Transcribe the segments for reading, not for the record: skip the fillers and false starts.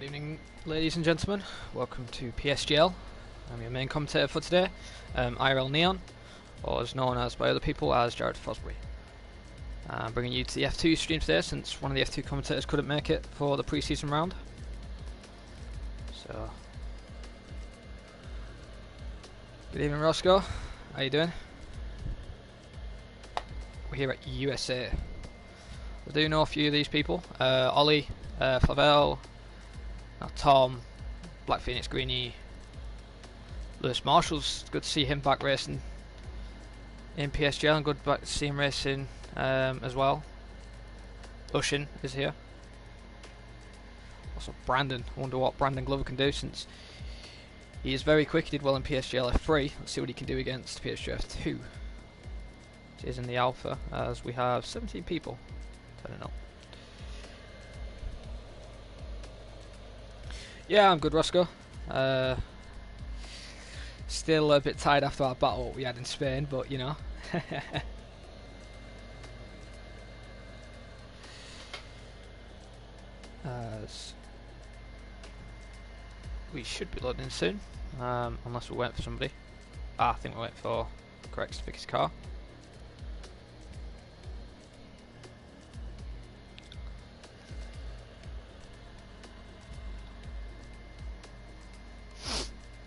Good evening, ladies and gentlemen. Welcome to PSGL. I'm your main commentator for today, IRL Neon, or as known as by other people as Jared Fosbury. I'm bringing you to the F2 stream today since one of the F2 commentators couldn't make it for the pre-season round. So, good evening, Roscoe. How you doing? We're here at USA. I do know a few of these people. Ollie, Flavel, Tom, Black Phoenix Greeny, Lewis Marshall's good to see him back racing in PSGL, and good back to see him racing as well. Ushin is here. Also Brandon. I wonder what Brandon Glover can do since he is very quick. He did well in PSGL F3. Let's see what he can do against PSGL F2. It is in the alpha as we have 17 people. I don't know. Yeah, I'm good, Roscoe. Still a bit tired after our battle we had in Spain, but you know. As we should be loading in soon, unless we're waiting for somebody. I think we're waiting for Correct to pick his car.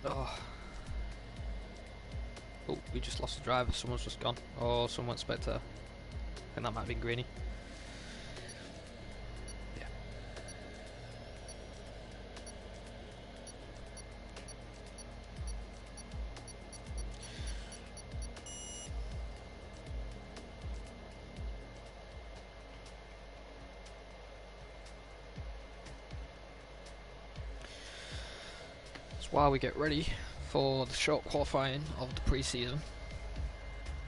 Oh, we just lost the driver, someone's just gone. Oh, someone went spectator. I think that might have been Greeny. Yeah. That's while we get ready for the short qualifying of the pre-season.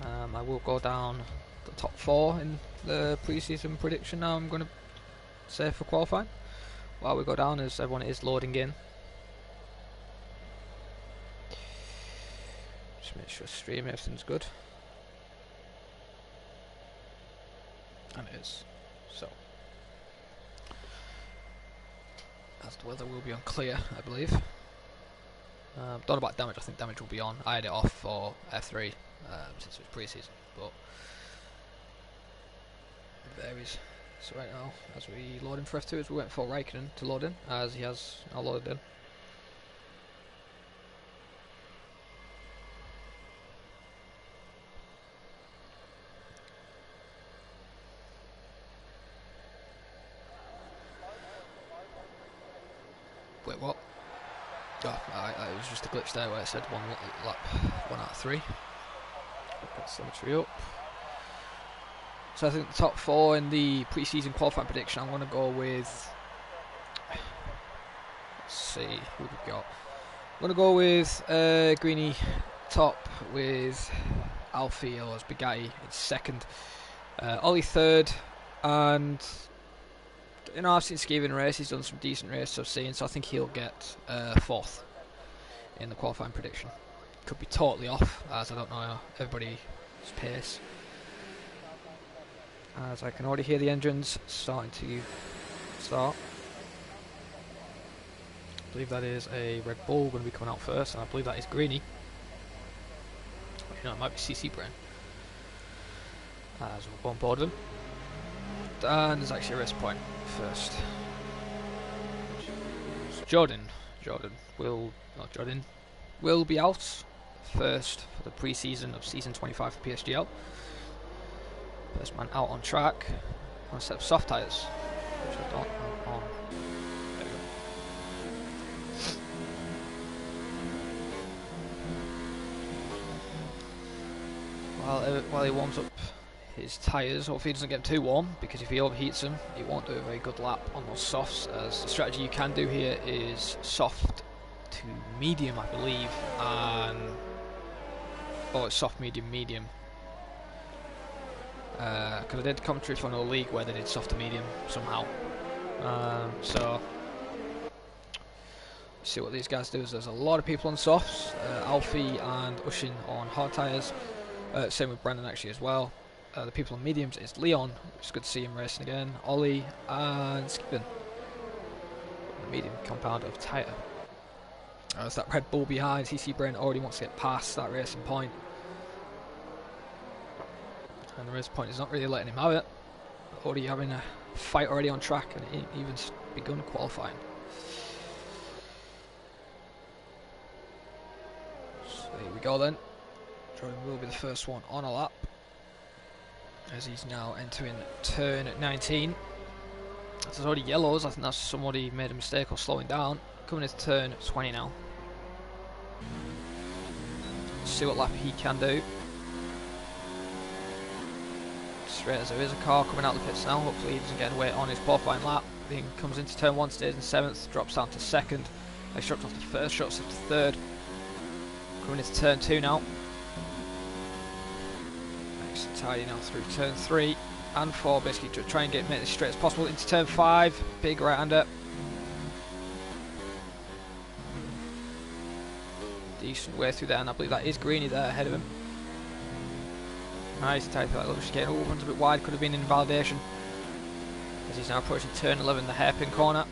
I will go down the top 4 in the pre-season prediction now I'm going to say for qualifying. While we go down, as everyone is loading in. Just make sure stream everything's good. And it is. So, as the weather will be unclear, I believe. Don't know about damage. I think damage will be on. I had it off for F3 since it was pre-season, but it varies. So right now, as we load in for F2, as we wait for Raikkonen to load in, as he has now loaded in. Wait, what? Oh, it was just a glitch there where it said one lap, 1 out of 3. Got symmetry up. So I think the top 4 in the pre-season qualifying prediction, I'm going to go with. Let's see who we've got. I'm going to go with Greeny top, with Alfie or as Bugatti in 2nd, Ollie 3rd, and you know, I've seen Skiven race, he's done some decent races I've seen, so I think he'll get 4th in the qualifying prediction. Could be totally off, as I don't know everybody's pace. As I can already hear the engines starting to start. I believe that is a Red Bull going to be coming out first, and I believe that is Greeny. You know, it might be CC Brain. As we'll go on board with him. And there's actually a race point first. Jordan will be out first for the pre-season of season 25 for PSGL. First man out on track on a set of soft tyres, which I don't have on. There we go. While he warms up his tyres, hopefully he doesn't get too warm, because if he overheats them, he won't do a very good lap on those softs, as the strategy you can do here is soft to medium, I believe, and it's soft, medium, medium. Because I did commentary for another league where they did soft to medium somehow. So see what these guys do. Is there's a lot of people on softs. Alfie and Ushin on hard tyres. Same with Brandon actually as well. The people on mediums is Leon, which is good to see him racing again. Ollie and Skippin. medium compound of tyre. There's that Red Bull behind. CC Brent already wants to get past that racing point. And the racing point is not really letting him have it. Already having a fight already on track, and it ain't even begun qualifying. So here we go then. Jordan will be the first one on a lap, as he's now entering turn 19. There's already yellows. I think that's somebody made a mistake or slowing down. Coming into turn 20 now. See what lap he can do. Straight as there is a car coming out the pits now. Hopefully he doesn't get away on his qualifying lap. Then comes into turn 1, stays in 7th, drops down to 2nd. He drops off to 1st, drops off to 3rd. Coming into turn 2 now. Nice and tidy now through turn 3 and 4, basically to try and make this straight as possible. Into turn 5, big right-hander. Decent way through there, and I believe that is Greeny there ahead of him. Nice tight for that little chicane. Oh, runs a bit wide, could have been invalidation. As he's now approaching turn 11, the hairpin corner.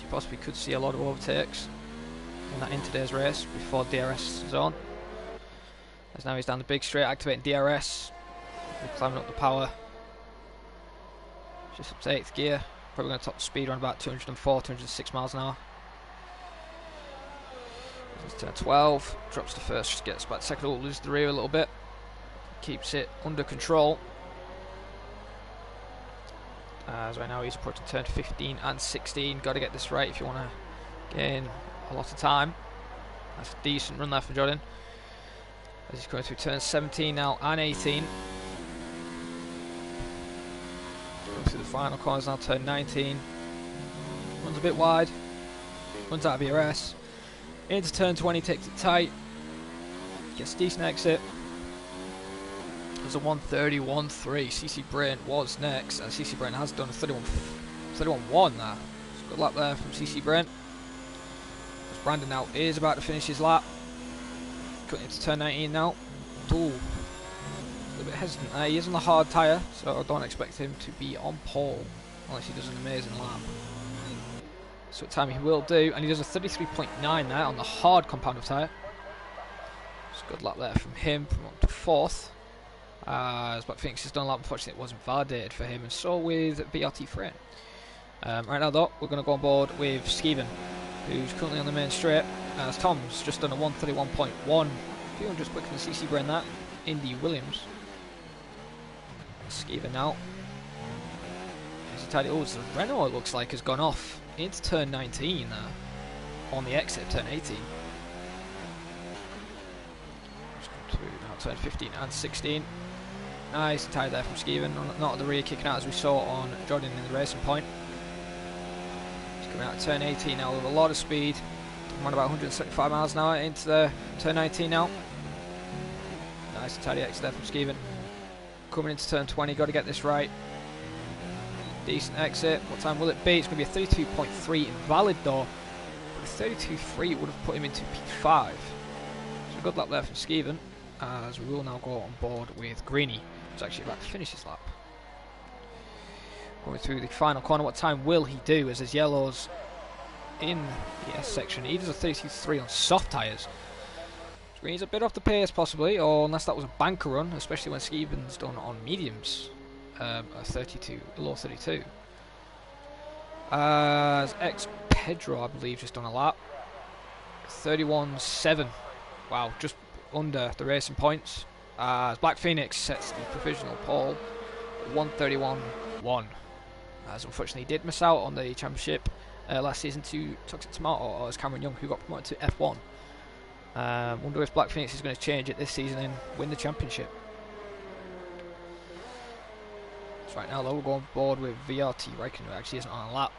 You possibly could see a lot of overtakes in today's race before DRS zone. As now he's down the big straight, activating DRS. We're climbing up the power. Just up to 8th gear. Probably going to top the speed around about 204, 206 miles an hour. Turn 12, drops to 1st, just gets back 2nd, oh, loses the rear a little bit. Keeps it under control. As right now he's approaching turn 15 and 16. Got to get this right if you want to gain a lot of time. That's a decent run there for Jordan. As he's going through turn 17 now and 18. Going through the final corners now, turn 19. Runs a bit wide. Runs out of ERS. Into turn 20, takes it tight. Gets a decent exit. There's a 131.3. CC Brent was next, and CC Brent has done a 31.1 there. So good lap there from CC Brent. As Brandon now is about to finish his lap. Cutting into turn 19 now. Ooh, a little bit hesitant there. He is on the hard tyre, so I don't expect him to be on pole unless he does an amazing lap. So what time he will do, and he does a 33.9 there on the hard compound of tyre. It's a good lap there from him, from up to 4th. As Black Phoenix has done a lap, unfortunately it wasn't validated for him, and so with BRT Frame. Right now though, we're going to go on board with Skeven, who's currently on the main straight, as Tom's just done a 131.1, a few hundreds quicker than CC Bren that, Indy Williams. Skeven now. Oh, so Renault, it looks like, has gone off into turn 19 there, on the exit, turn 18. Just come through now, turn 15 and 16. Nice and tight there from Skeven, not at the rear, kicking out as we saw on Jordan in the racing point. He's coming out of turn 18 now with a lot of speed. I'm on about 175 miles an hour into the turn 19 now. Nice and tidy exit there from Skeven. Coming into turn 20, got to get this right. Decent exit. What time will it be? It's going to be a 32.3 invalid though. But a 32.3 would have put him into P5. So good lap there from Skeven, as we will now go on board with Greeny, who's actually about to finish his lap. Going through the final corner, what time will he do? As there's yellows in the S section. He does a 32.3 on soft tyres. So Greeny's a bit off the pace possibly, or unless that was a banker run, especially when Skeven's done on mediums. A 32, a low 32. As Pedro, I believe, just on a lap. 31.7. Wow, just under the racing points. As Black Phoenix sets the provisional pole, 131.1. As unfortunately he did miss out on the championship last season to Toxic Tomato, or as Cameron Young, who got promoted to F1. Wonder if Black Phoenix is going to change it this season and win the championship. Right now though, we'll go on board with VRT Raikkonen, who actually isn't on a lap.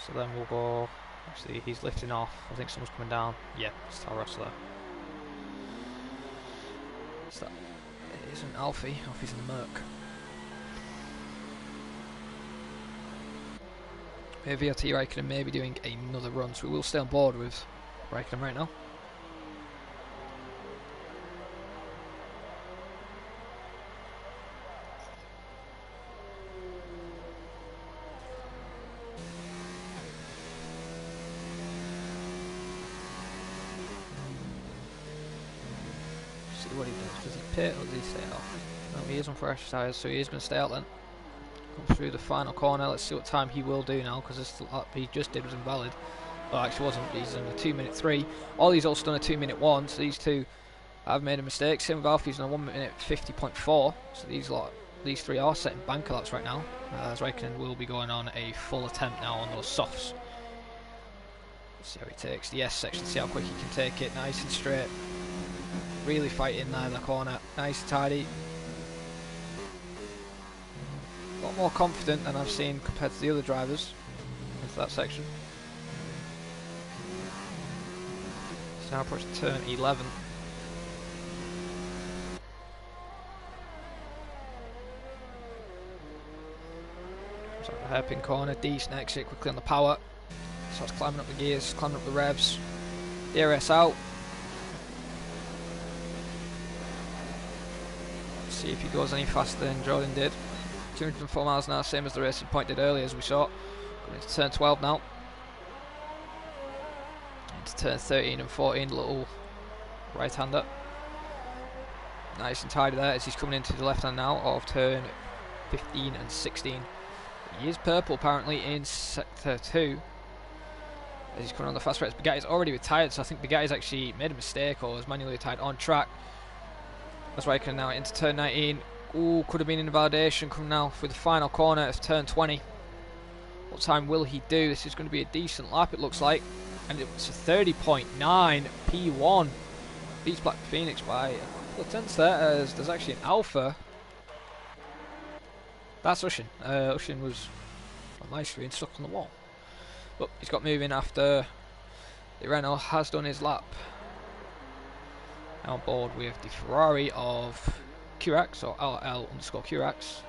So then we'll go, actually he's lifting off, I think someone's coming down. Yeah, it's Taro Russell. So that it isn't Alfie, Alfie's in the Merc. VRT Raikkonen may be doing another run, so we will stay on board with Raikkonen right now. pit or does he stay out? No, he is on fresh tyres, so he is going to stay out then. Come through the final corner. Let's see what time he will do now, because this lap he just did was invalid. Well, actually wasn't. He's on a 2:03. Ollie's also done a 2:01, so these two have made a mistake. Same with Alfie's on a 1:50.4. So these three are setting banker laps right now. As Raikkonen will be going on a full attempt now on those softs. Let's see how he takes the S section, see how quick he can take it. Nice and straight. Really fighting there in the corner. Nice and tidy. A lot more confident than I've seen compared to the other drivers into that section. So now approaching turn 11. So the hairpin corner, decent exit quickly on the power. Starts climbing up the gears, climbing up the revs. DRS out. Let's see if he goes any faster than Jordan did. 204 miles an hour, same as the racing point did earlier, as we saw. Going into turn 12 now. Into turn 13 and 14, little right-hander. Nice and tidy there as he's coming into the left hand now of turn 15 and 16. He is purple apparently in sector 2. As he's coming on the fast straight. Bugatti's already retired, so I think Bugatti's actually made a mistake or was manually retired on track. That's why he can now into turn 19. Ooh, could have been invalidation coming now through the final corner of turn 20. What time will he do? This is going to be a decent lap, it looks like. And it's a 30.9 P1. Beats Black Phoenix by a couple of tenths there, as there's actually an Alpha. That's Ushin. Ushin was on my screen stuck on the wall. But he's got moving after the Renault has done his lap. Now on board with the Ferrari of Curax, or LL_Curax.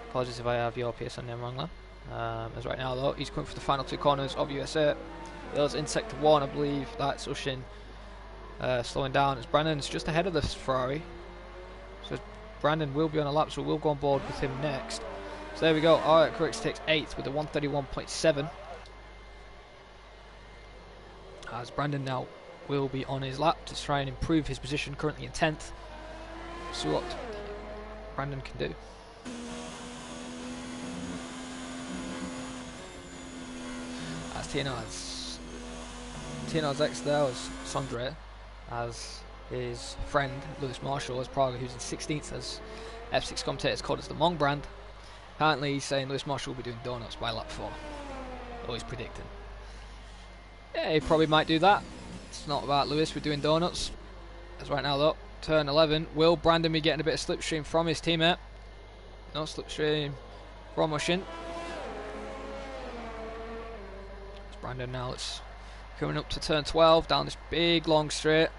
Apologies if I have your PSN name wrong there. As right now though, he's coming for the final two corners of USA. He's in sector 1, I believe. That's Ushin slowing down as Brandon's just ahead of this Ferrari. So Brandon will be on a lap, so we'll go on board with him next. So there we go. Alright, Crux takes 8th with a 131.7. As Brandon now will be on his lap to try and improve his position, currently in 10th. See what Brandon can do. As Tino's ex there was Sondre, as his friend Lewis Marshall as Praga, who's in 16th, as F6 commentators called us the Mong brand. Apparently he's saying Lewis Marshall will be doing donuts by lap 4. Always predicting. Yeah, he probably might do that. It's not about Lewis, we're doing donuts. As right now though, turn 11, will Brandon be getting a bit of slipstream from his teammate? No slipstream from Ushin. It's Brandon now, it's coming up to turn 12, down this big long straight.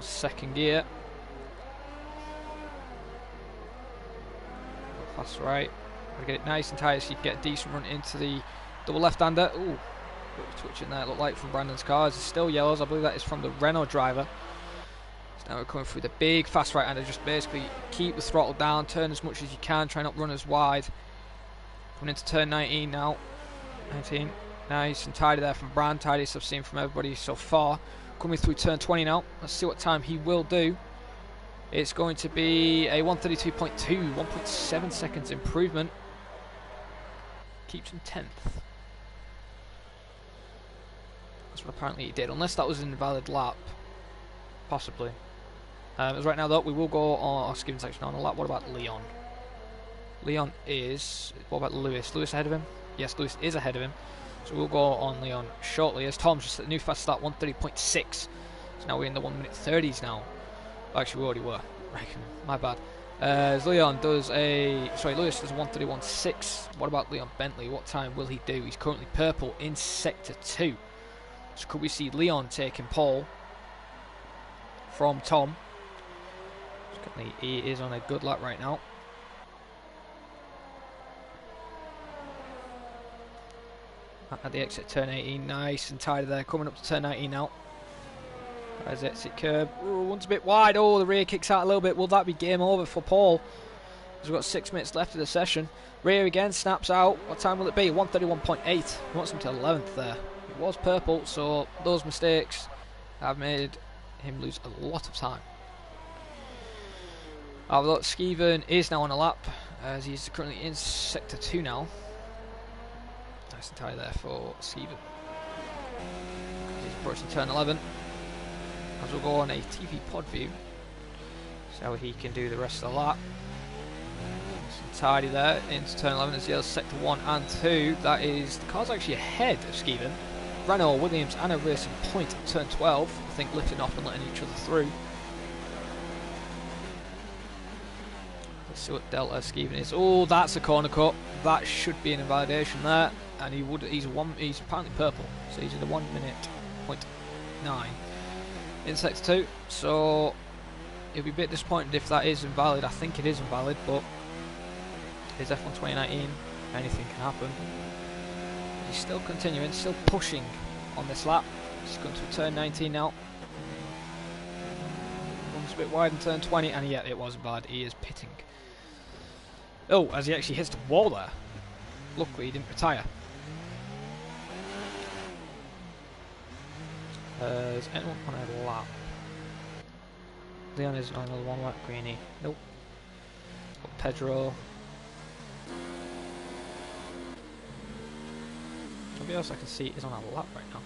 Second gear. Fast right. Gotta get it nice and tight so you can get a decent run into the double left-hander. Ooh, twitching there, it looked like from Brandon's car. It's still yellows, I believe that is from the Renault driver. So now we're coming through the big fast right-hander, just basically keep the throttle down, turn as much as you can, try not run as wide. Coming into turn 19 now. 19, nice and tidy there from Brand, tidiest I've seen from everybody so far. Coming through turn 20 now, let's see what time he will do. It's going to be a 132.2, 1.7 seconds improvement. Keeps him 10th. That's what apparently he did, unless that was an invalid lap. Possibly. As right now though, we will go on our skipping section on a lap. What about Leon? Leon is, what about Lewis? Lewis ahead of him? Yes, Lewis is ahead of him. So we'll go on Leon shortly, as Tom's just at the new fast start, 130.6. So now we're in the 1:30s now. Actually, we already were. My bad. As Leon does Lewis does a 131.6. What about Leon Bentley? What time will he do? He's currently purple in sector 2. So could we see Leon taking pole from Tom? He is on a good lap right now. At the exit turn 18, nice and tidy there, coming up to turn 19 now. As exit curb, ooh, one's a bit wide, oh the rear kicks out a little bit, will that be game over for Paul? As we've got 6 minutes left of the session. Rear again, snaps out, what time will it be? 131.8, he wants him to 11th there. It was purple, so those mistakes have made him lose a lot of time. Although Skeven is now on a lap, as he's currently in sector 2 now. Nice and tight there for Skeven. He's approaching turn 11. As we'll go on a TV pod view, see how he can do the rest of the lap. Nice and tidy there into turn 11 as he has sector 1 and 2. That is, the car's actually ahead of Skeven. Renault, Williams and a Racing Point at turn 12, I think lifting off and letting each other through. Let's see what Delta Skeven is. Oh, that's a corner cut. That should be an invalidation there. And he's apparently purple, so he's in the 1 minute point 9 in sector 2. So he'll be a bit disappointed if that is invalid. I think it is invalid, but it's F1 2019. Anything can happen. He's still continuing, still pushing on this lap. He's going to turn 19 now. Runs a bit wide in turn 20, and yeah, it was bad. He is pitting. Oh, as he actually hits the wall there. Luckily, he didn't retire. Is anyone on a lap? Leon is on another 1 lap. Greeny. Nope. Pedro. Nobody else I can see is on a lap right now.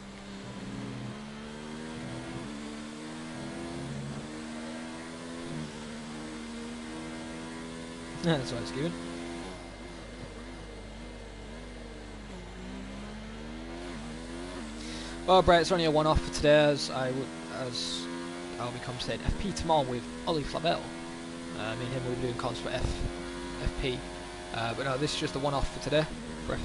Yeah, that's what it's given. Well, Brett, it's only a one-off for today, as I'll be commentating FP tomorrow with Ollie Flavel. Me and him will be doing comms for FP. But no, this is just a one-off for today. For F2.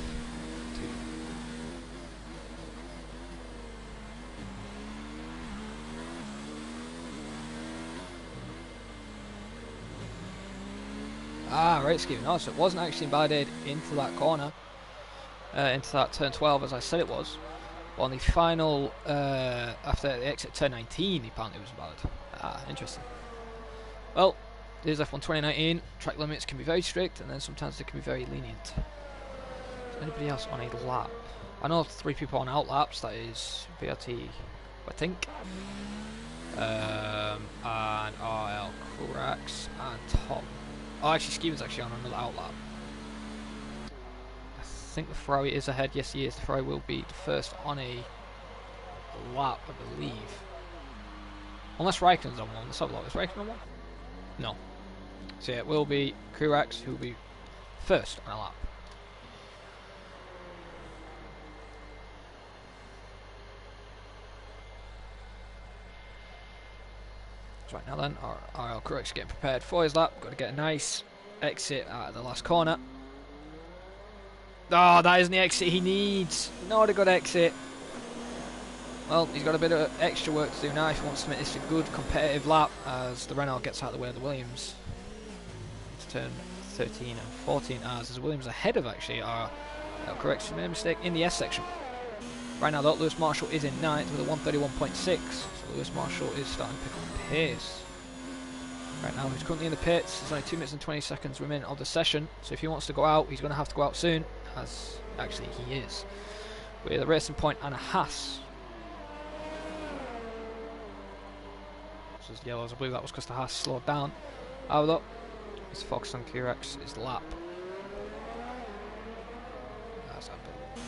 Ah, right, Skeven. No, so it wasn't actually invalidated into that corner, into that turn 12 as I said it was. But on the final, after the exit turn 19, apparently it was invalid. Ah, interesting. Well, there's F1 2019. Track limits can be very strict, and then sometimes they can be very lenient. Is anybody else on a lap? I know 3 people on out laps. That is VRT, I think, and RL Kurax and Tom. Oh, actually, Skeven's actually on another outlap. I think the Ferrari is ahead. Yes, he is. The Ferrari will be the first on a lap, I believe. Unless Raikkonen's on one. Let's have a look. Is Raikkonen on one? No. So yeah, it will be Kurax who will be first on a lap. Right now then, RL Kurax is getting prepared for his lap. Got to get a nice exit at the last corner. Oh, that isn't the exit he needs. Not a good exit. Well, he's got a bit of extra work to do now if he wants to make this a good competitive lap, as the Renault gets out of the way of the Williams. It's turn 13 and 14 as Williams ahead of actually RL Kurax. He made a mistake in the S section. Right now though, Lewis Marshall is in 9th with a 131.6, so Lewis Marshall is starting to pick up pace. Right now he's currently in the pits. There's only 2 minutes and 20 seconds remaining of the session, so if he wants to go out, he's going to have to go out soon, as actually he is, with a Racing Point and a Haas. So it's yellows, I believe that was because the Haas slowed down. However, he's focused on Kurax's lap.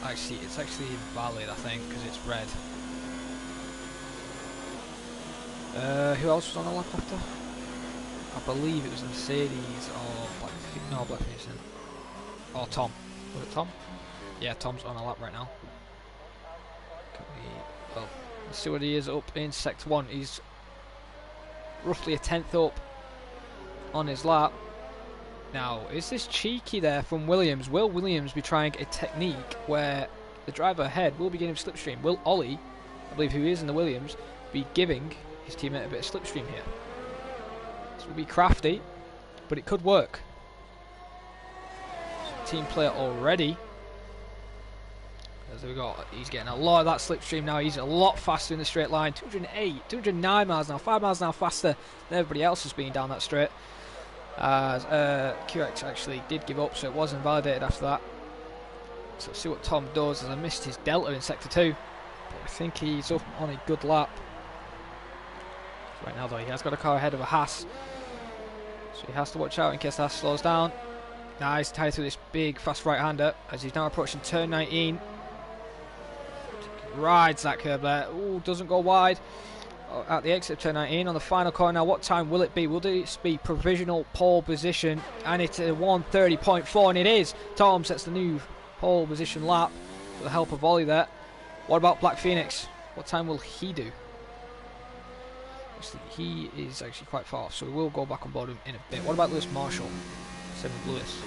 Actually, it's actually invalid, I think, because it's red. Who else was on the lap after? I believe it was Mercedes or Black Phoenix. Or Tom. Was it Tom? Yeah, Tom's on a lap right now. Well, let's see what he is up in Sector 1. He's roughly a 10th up on his lap. Now, is this cheeky there from Williams? Will Williams be trying a technique where the driver ahead will be getting slipstream? Will Ollie, I believe who is in the Williams, be giving his teammate a bit of slipstream here? This will be crafty, but it could work. Team player already. As we go, he's getting a lot of that slipstream now. He's a lot faster in the straight line. 208, 209 miles an hour, 5 miles an hour faster than everybody else has been down that straight. As QX actually did give up, so it was invalidated after that. So let's see what Tom does, as I missed his delta in Sector 2. But I think he's up on a good lap. Right now though, he has got a car ahead of a Haas, so he has to watch out in case Haas slows down. Nice tie through this big fast right-hander as he's now approaching turn 19. Rides that curb there. Ooh, doesn't go wide at the exit of turn 19 on the final corner. Now, what time will it be? Will this be provisional pole position? And it's a 1:30.4, and it is. Tom sets the new pole position lap with the help of Ollie there. What about Black Phoenix? What time will he do? He is actually quite far, so we will go back on board him in a bit. What about Lewis Marshall? Same with Lewis.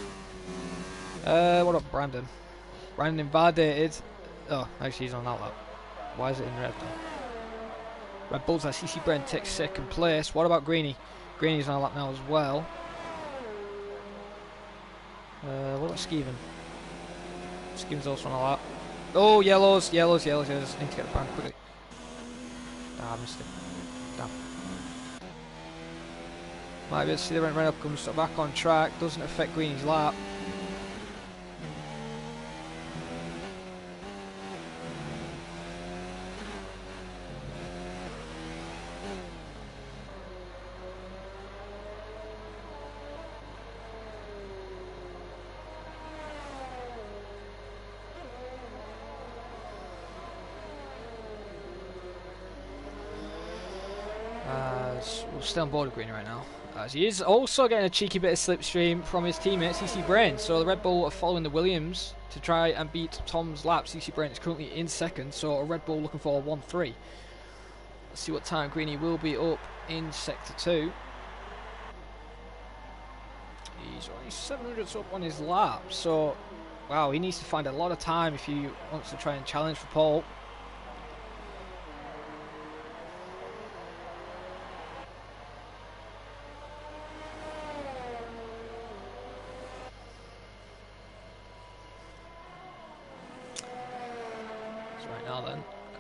What about Brandon? Brandon invalidated. Oh, actually he's on that lap. Why is it in red though? Red Bulls, CC Brent takes second place. What about Greeny? Greeny's on a lap now as well. What about Skeven? Skeven's also on a lap. Oh, yellows. Need to get the brand quickly. Ah, I missed it. Damn. Might be able to see the red up, comes back on track. Doesn't affect Greeny's lap. We'll stay on board with Greeny right now, as he is also getting a cheeky bit of slipstream from his teammate CC Brain. So the Red Bull are following the Williams to try and beat Tom's lap. CC Brain is currently in second, so a Red Bull looking for a 1-3. Let's see what time Greeny will be up in sector 2. He's only 700s up on his lap, so wow, he needs to find a lot of time if he wants to try and challenge for pole.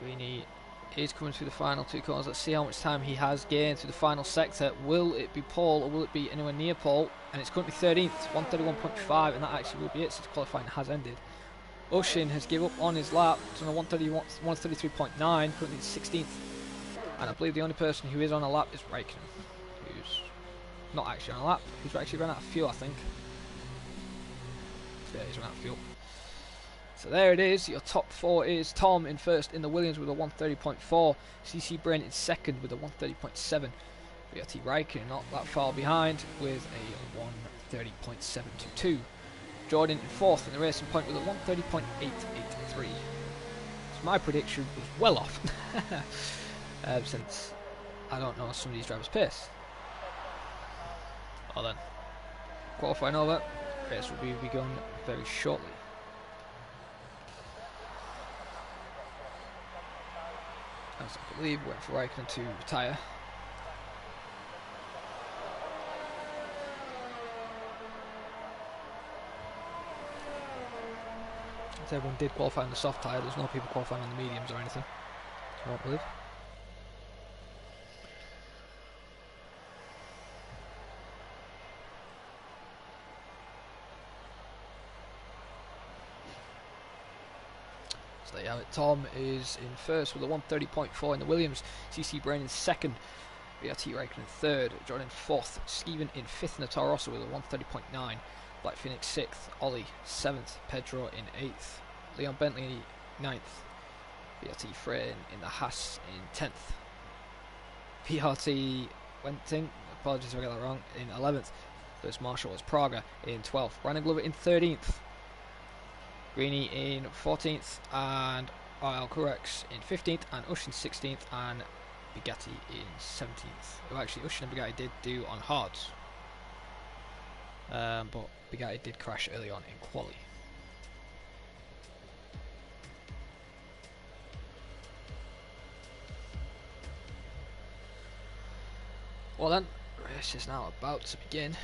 Greeny is coming through the final 2 corners. Let's see how much time he has gained through the final sector. Will it be pole or will it be anywhere near pole? And it's currently 13th, 1:31.5, and that actually will be it since qualifying has ended. Ushin has given up on his lap. It's on a 1:33.9, currently 16th. And I believe the only person who is on a lap is Raikkonen, who's not actually on a lap. He's actually run out of fuel, I think. Yeah, he's run out of fuel. So there it is, your top 4 is Tom in first in the Williams with a 1:30.4, CC Brain in second with a 1:30.7, VRT Raikkonen not that far behind with a 1:30.722, Jordan in fourth in the Racing Point with a 1:30.883. So my prediction was well off, since I don't know some of these drivers' pace. Well then, qualifying over, race will be begun very shortly. As I believe went for Raikkonen to retire. As everyone did qualify on the soft tyre, there's no people qualifying on the mediums or anything, I don't believe. So there you have it. Tom is in first with a 1:30.4 in the Williams. CC Brain in second. VRT Raikkonen in third. Jordan in fourth. Skeven in fifth in the Toro Rosso with a 1:30.9. Black Phoenix sixth. Ollie seventh. Pedro in eighth. Leon Bentley ninth. VRT Frayne in the Haas in 10th. VRT Wenting, apologies if I got that wrong, in 11th. Lewis Marshall was Praga in 12th. Brandon Glover in 13th. Greeny in 14th, and Alcorex in 15th, and Ush in 16th, and Bugatti in 17th. Well, actually, Ush and Bugatti did do on hards, but Bugatti did crash early on in quali. Well then, the race is now about to begin.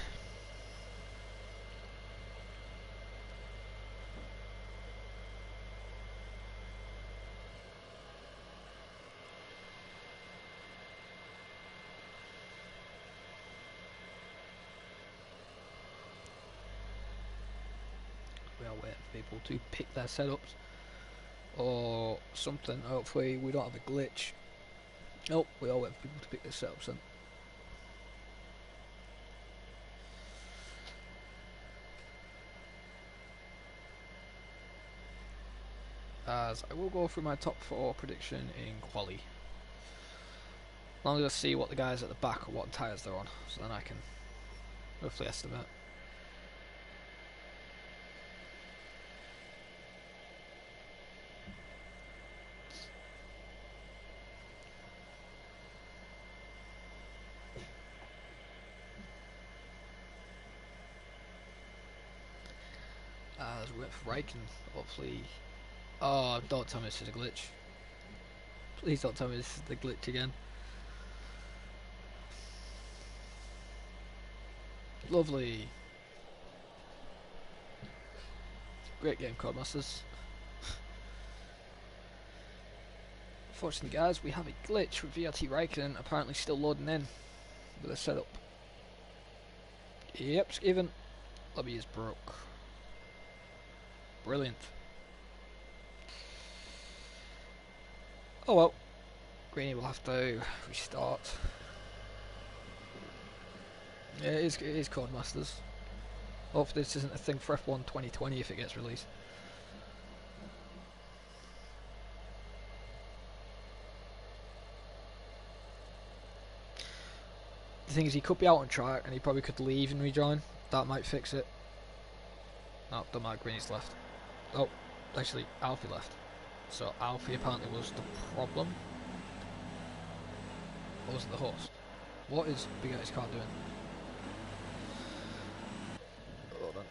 We are waiting for people to pick their setups or something. Hopefully we don't have a glitch Oh, we all wait for people to pick this up, son. As I will go through my top 4 prediction in quali. As long as I see what the guys at the back or what tyres they're on, so then I can roughly estimate. As we went for Raikkonen, hopefully. Oh, don't tell me this is a glitch. Please don't tell me this is the glitch again. Lovely. Great game, Codemasters. Unfortunately, guys, we have a glitch with VRT Raikkonen apparently still loading in with a setup. Yep, it's given. Lobby is broke. Brilliant. Oh well. Greeny will have to restart. Yeah, it is Codemasters. Hopefully this isn't a thing for F1 2020 if it gets released. The thing is, he could be out on track and he probably could leave and rejoin. That might fix it. No, don't matter, Greeny's left. Oh, actually, Alfie left. So Alfie apparently was the problem. Or was it the host? What is Big Guy's car doing? Hold on.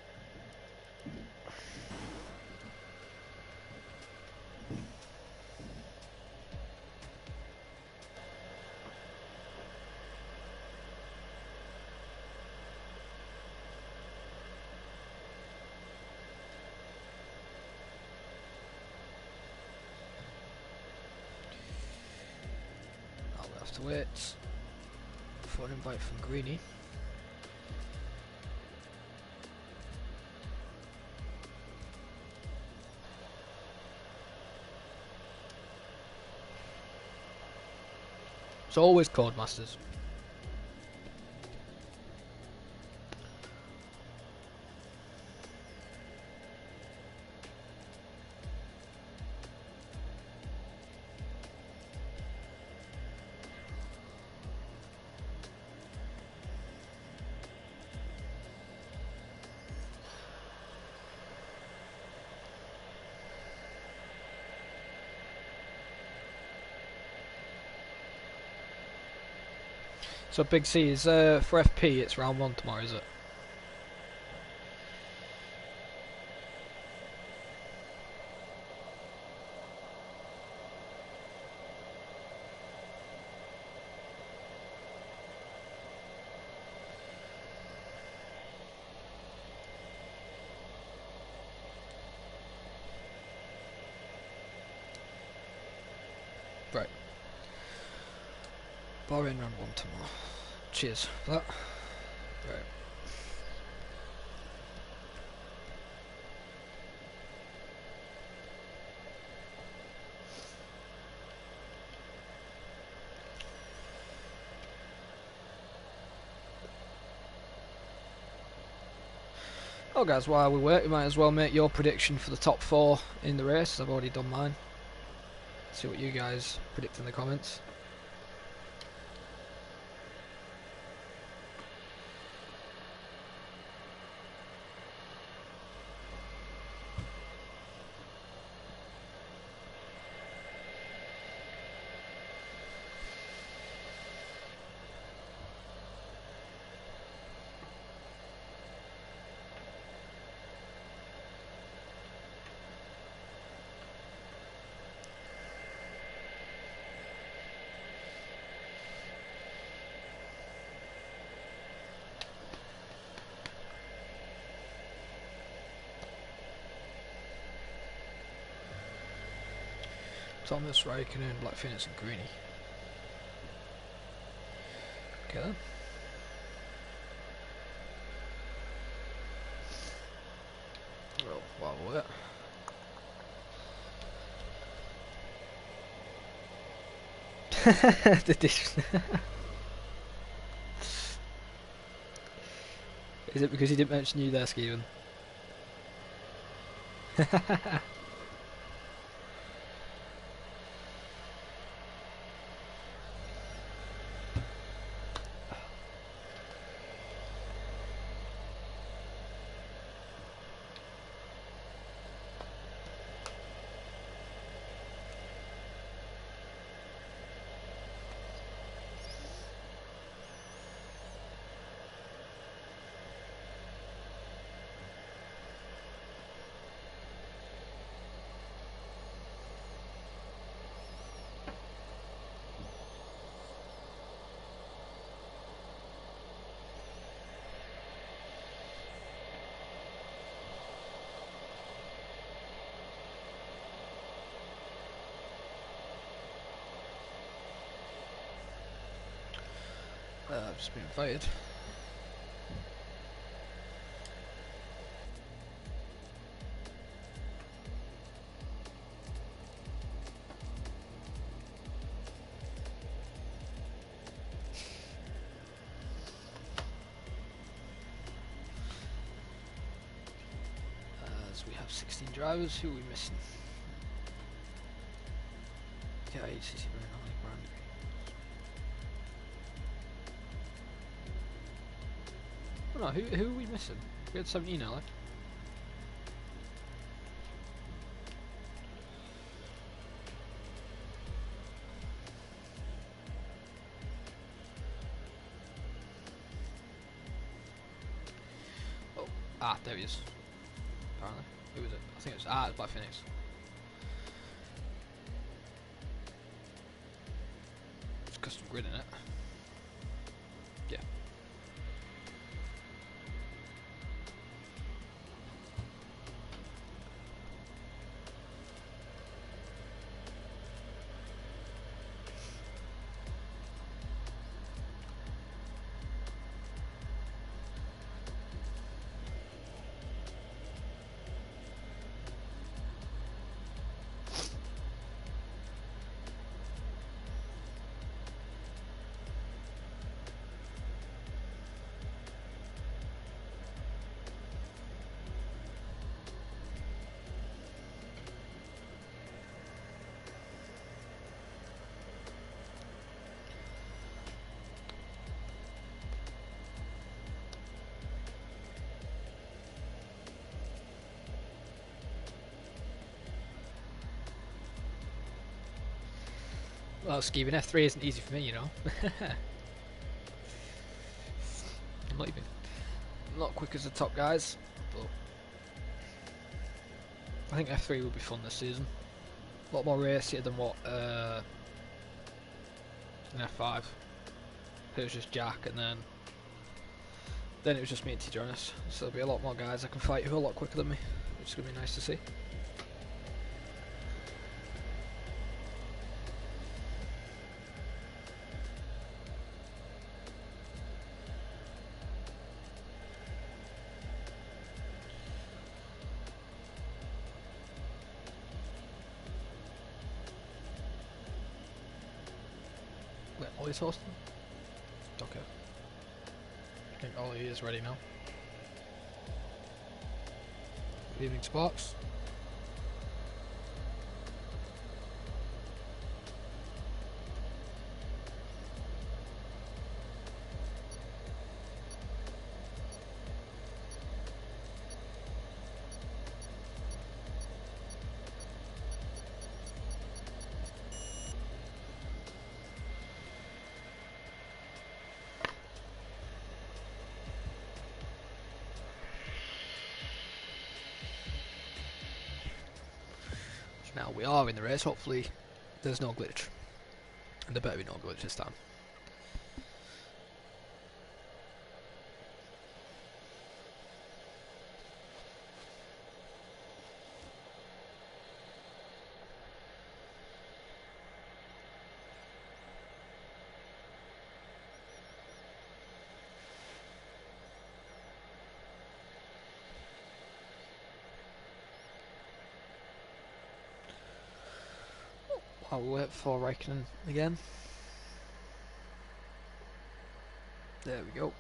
I'll have to wait for an invite from Greeny. It's always Codemasters. So Big C is for FP. It's round 1 tomorrow, is it? Right. Bahrain round 1 tomorrow. Cheers for that. Right. Oh guys, while we wait, we might as well make your prediction for the top 4 in the race. I've already done mine. See what you guys predict in the comments. Thomas, Raikkonen, Black Phoenix and Greeny. Okay then. Well, while we wait. Is it because he didn't mention you there, Steven? I've just been invited. As we have 16 drivers, who are we missing? Yeah, HCC brand. Oh no, who are we missing? We had 17 now, like. Oh, there he is. Apparently. Who was it? I think it was, it was Black Phoenix. It's custom grid in it. Yeah. Well, Skeeving F3 isn't easy for me, you know. I'm not quick as the top guys, but I think F3 will be fun this season. A lot more racier than what in F5. It was just Jack, and then it was just me and TJonas. So there'll be a lot more guys I can fight who are a lot quicker than me, which is going to be nice to see. Wait, Ollie's hosting? Okay. I think Ollie is ready now. Good evening, Sparks. Now we are in the race, hopefully there's no glitch. And there better be no glitch this time. I'll wait for Raikkonen again. There we go.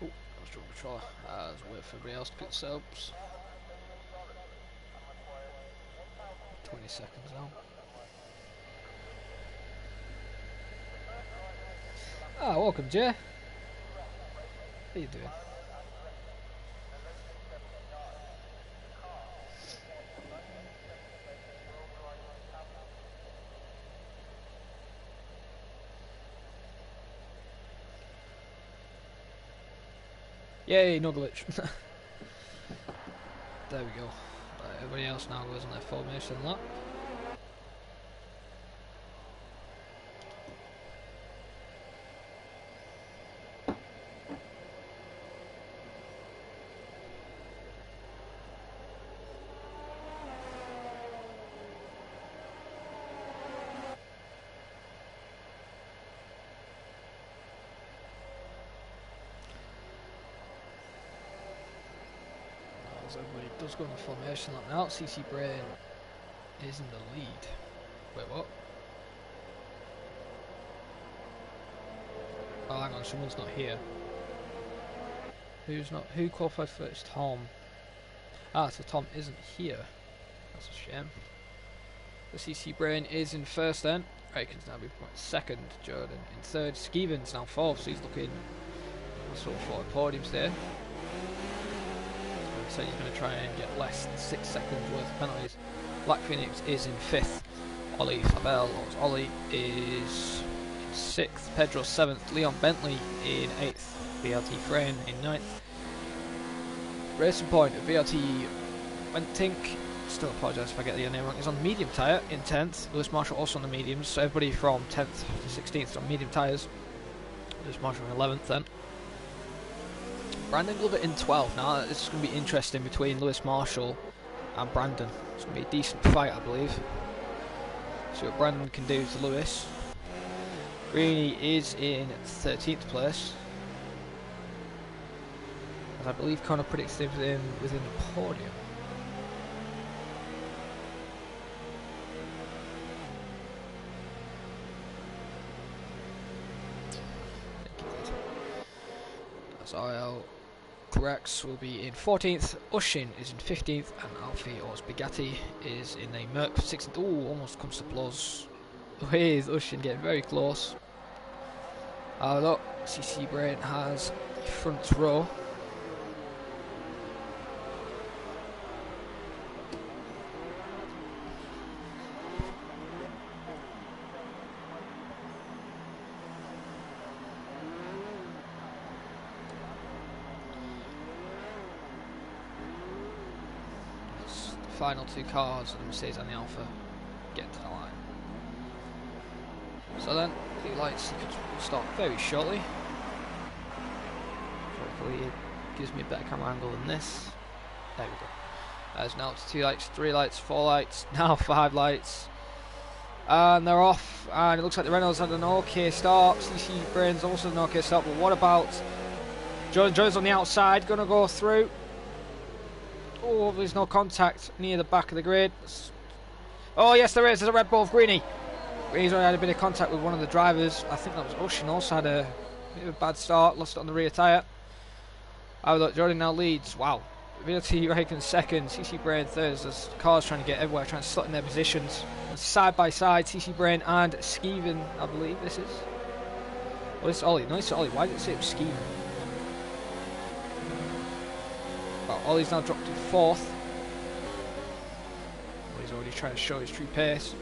Oh, that was dual controller. Let's wait for everybody else to pick themselves. 20 seconds now. Ah, welcome, Jay. How you doing? Yay, no glitch. There we go. Right, everybody else now goes on their formation lap. As everybody does go on the formation lap now, CC Brain is in the lead. Wait, what? Oh, hang on, someone's not here. Who qualified first? Tom. Ah, so Tom isn't here. That's a shame. The CC Brain is in first then. Raikkon's now be second. Jordan in third. Skeeven's now fourth, so he's looking sort of for podiums there. So he's going to try and get less than 6 seconds worth of penalties. Black Phoenix is in fifth. Ollie Fabel, Ollie is in sixth. Pedro seventh. Leon Bentley in eighth. VLT Frame in ninth. Racing Point, VLT Wentink, still apologise if I get the name wrong, is on medium tyre in 10th. Lewis Marshall also on the mediums, so everybody from 10th to 16th is on medium tyres. Lewis Marshall in 11th then. Brandon Glover in 12th. Now this is going to be interesting between Lewis Marshall and Brandon. It's going to be a decent fight, I believe. See what Brandon can do to Lewis. Greeny is in 13th place. As I believe Connor predicts him within the podium. As RL corrects, will be in 14th. Ushin is in 15th, and Alfie or Spaghetti is in a Merc 16th. Oh, almost comes to blows. Here's Ushin getting very close. Look, CC Brain has the front row. Final two cars, the Mercedes and the Alpha, get to the line. So then, the lights sequence will start very shortly. Hopefully it gives me a better camera angle than this. There we go. As now it's 2 lights, 3 lights, 4 lights, now 5 lights. And they're off, and it looks like the Reynolds had an okay start. CC Brain's also an okay start, but what about Joe's on the outside, gonna go through. Oh, there's no contact near the back of the grid. Oh yes, there is. There's a Red Bull of Greeny. Greeny's already had a bit of contact with one of the drivers. I think that was Ushin. Also had a bit of a bad start. Lost it on the rear tyre. Oh look, Jordan now leads. Wow. VLT Raikkonen second. CC Brain third. There's cars trying to get everywhere, trying to slot in their positions. And side by side, CC Brain and Skeeven, I believe this is. Oh, this is Ollie. No, this is Ollie. Why did it say it was Skeeven? Well, Ollie's now dropped to fourth. He's already trying to show his true pace.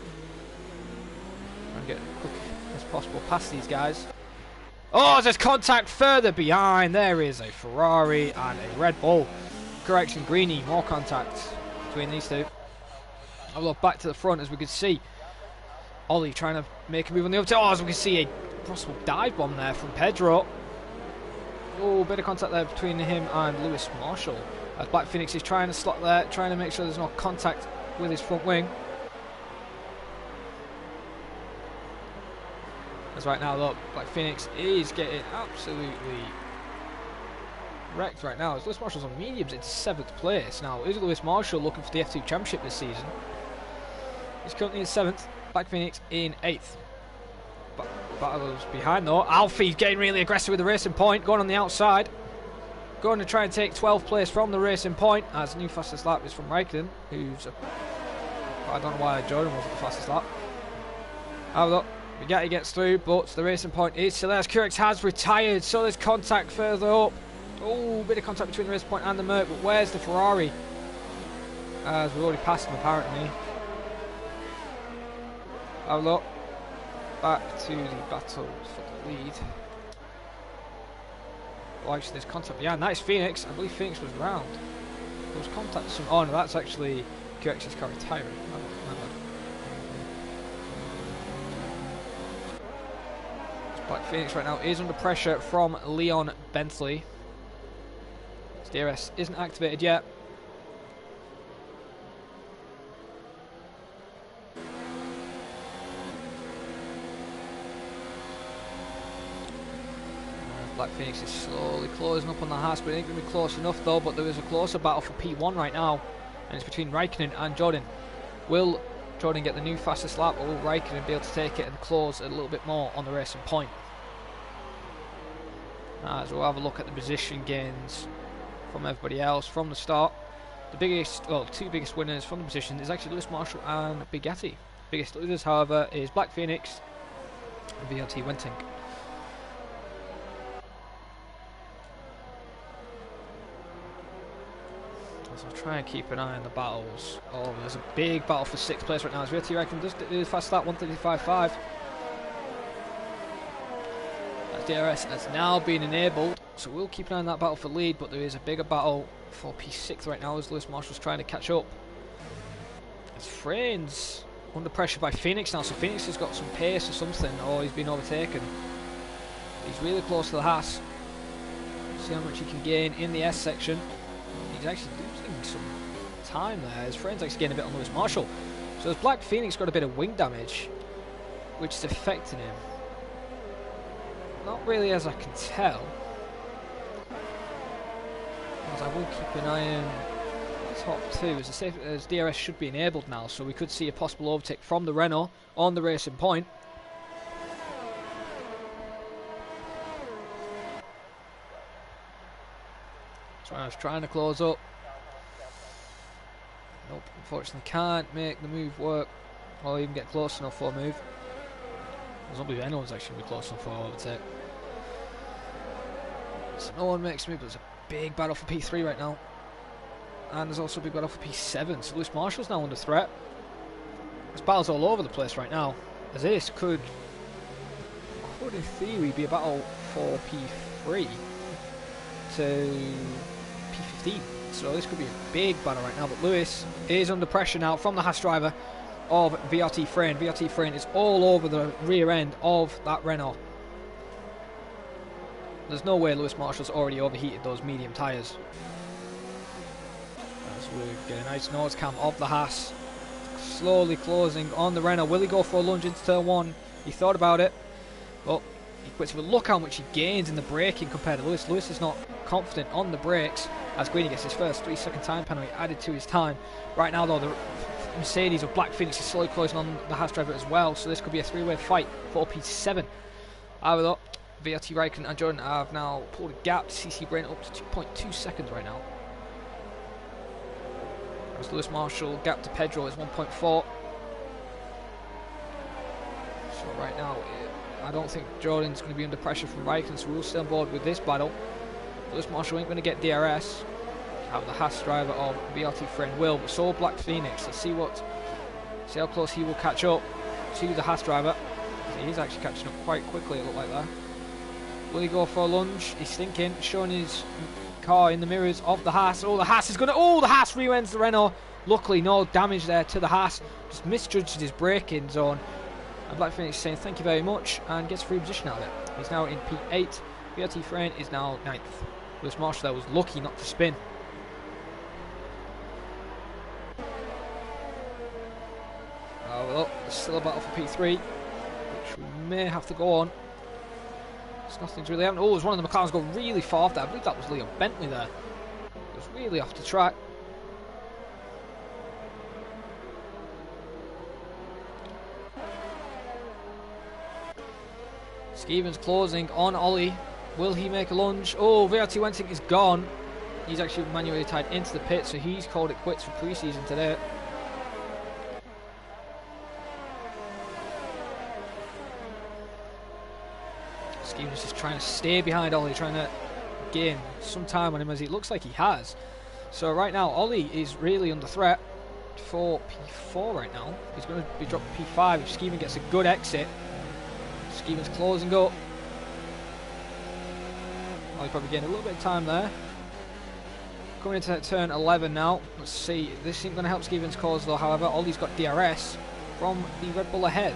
Trying to get as quick as possible past these guys. Oh, there's contact further behind. There is a Ferrari and a Red Bull. Correction, Greeny, more contact. between these two. I'll look back to the front as we could see Ollie trying to make a move on the other. Oh, as we can see a possible dive bomb there from Pedro. Oh, bit of contact there between him and Lewis Marshall. As Black Phoenix is trying to slot there, trying to make sure there's no contact with his front wing. As right now, look, Black Phoenix is getting absolutely wrecked right now. As Lewis Marshall's on mediums in 7th place. Now, is Lewis Marshall looking for the F2 Championship this season? He's currently in 7th. Black Phoenix in 8th. Battles behind though. Alfie's getting really aggressive with the Racing Point, going on the outside. Going to try and take 12th place from the Racing Point, as new fastest lap is from Raikkonen, who's I don't know why Jordan wasn't the fastest lap. Have a look. Bugatti gets through, but the Racing Point is still there. Kurex has retired, so there's contact further up. Oh, bit of contact between the Racing Point and the Merc, but where's the Ferrari? As we've already passed him apparently. Have a look. Back to the battle for the lead. Oh, actually, there's contact behind. That is Phoenix. I believe Phoenix was round. There was contact. Oh no, that's actually QX's car retiring. Black Phoenix right now is under pressure from Leon Bentley. DRS isn't activated yet. Black Phoenix is slowly closing up on the Haas, but it ain't going to be close enough though. But there is a closer battle for P1 right now, and it's between Raikkonen and Jordan. Will Jordan get the new fastest lap, or will Raikkonen be able to take it and close a little bit more on the Racing Point? As we'll have a look at the position gains from everybody else from the start. The biggest, well, two biggest winners from the position is actually Lewis Marshall and Bugatti. Biggest losers, however, is Black Phoenix and VLT Wenting. So I'll try and keep an eye on the battles. Oh, there's a big battle for 6th place right now. As VLT Raikkonen does do fast start 135.5. DRS has now been enabled, so we'll keep an eye on that battle for lead, but there is a bigger battle for P6 right now as Lewis Marshall's trying to catch up. As Frane's under pressure by Phoenix now, so Phoenix has got some pace or something, or he's been overtaken. He's really close to the Haas. See how much he can gain in the S section. He's actually losing some time there. His friend's actually getting a bit on Lewis Marshall. So as Black Phoenix got a bit of wing damage, which is affecting him. Not really, as I can tell. As I will keep an eye on top 2, as DRS should be enabled now, so we could see a possible overtake from the Renault on the Racing Point. So I was trying to close up. Nope, unfortunately can't make the move work, or even get close enough for a move. I don't believe anyone's actually going to be close enough for an overtake. So no one makes a move, but there's a big battle for P3 right now. And there's also a big battle for P7. So Lewis Marshall's now under threat. There's battles all over the place right now. As this could in theory be a battle for P3 to P15. So this could be a big battle right now. But Lewis is under pressure now from the Haas driver of VRT Frame. VRT Frame is all over the rear end of that Renault. There's no way Lewis Marshall's already overheated those medium tyres. As we get a nice nose cam of the Haas. Slowly closing on the Renault. Will he go for a lunge into turn 1? He thought about it, but he quits. But look how much he gains in the braking compared to Lewis. Lewis is not confident on the brakes as Greeny gets his first 3-second time penalty added to his time. Right now though, the Mercedes of Black Phoenix is slowly closing on the Haas driver as well, so this could be a 3-way fight for P7. However though, VRT Raikkonen and Jordan have now pulled a gap. CC Brain up to 2.2 seconds right now. As Lewis Marshall gap to Pedro is 1.4. So right now, I don't think Jordan's going to be under pressure from Raikkonen, so we'll stay on board with this battle. Lewis Marshall ain't going to get DRS. Have the Haas driver of VRT friend will, but so Black Phoenix. Let's see how close he will catch up to the Haas driver. He is actually catching up quite quickly, it looked like that. Will he go for a lunge? He's thinking, showing his car in the mirrors of the Haas. Oh, the Haas is going to... Oh, the Haas re-ends the Renault Luckily, no damage there to the Haas. Just misjudged his braking zone. And Black Phoenix saying thank you very much and gets free position out of it. He's now in P8. VRT Frame is now 9th. Lewis Marshall there was lucky not to spin. Well, there's still a battle for P3, which we may have to go on. Nothing's really happening. Oh, there's one of the McLarens go really far off there. I believe that was Leon Bentley there. It was really off the track. Stevens closing on Ollie. Will he make a lunge? Oh, VRT Wensing is gone. He's actually manually tied into the pit, so he's called it quits for pre-season today. Stevens just trying to stay behind Ollie, trying to gain some time on him, as it looks like he has. So right now, Ollie is really under threat for P4 right now. He's going to be dropped P5 if Skeeven gets a good exit. Skeeven's closing up. Ollie probably getting a little bit of time there. Coming into turn 11 now. Let's see. This isn't going to help Skeeven's cause though, however. Ollie's got DRS from the Red Bull ahead.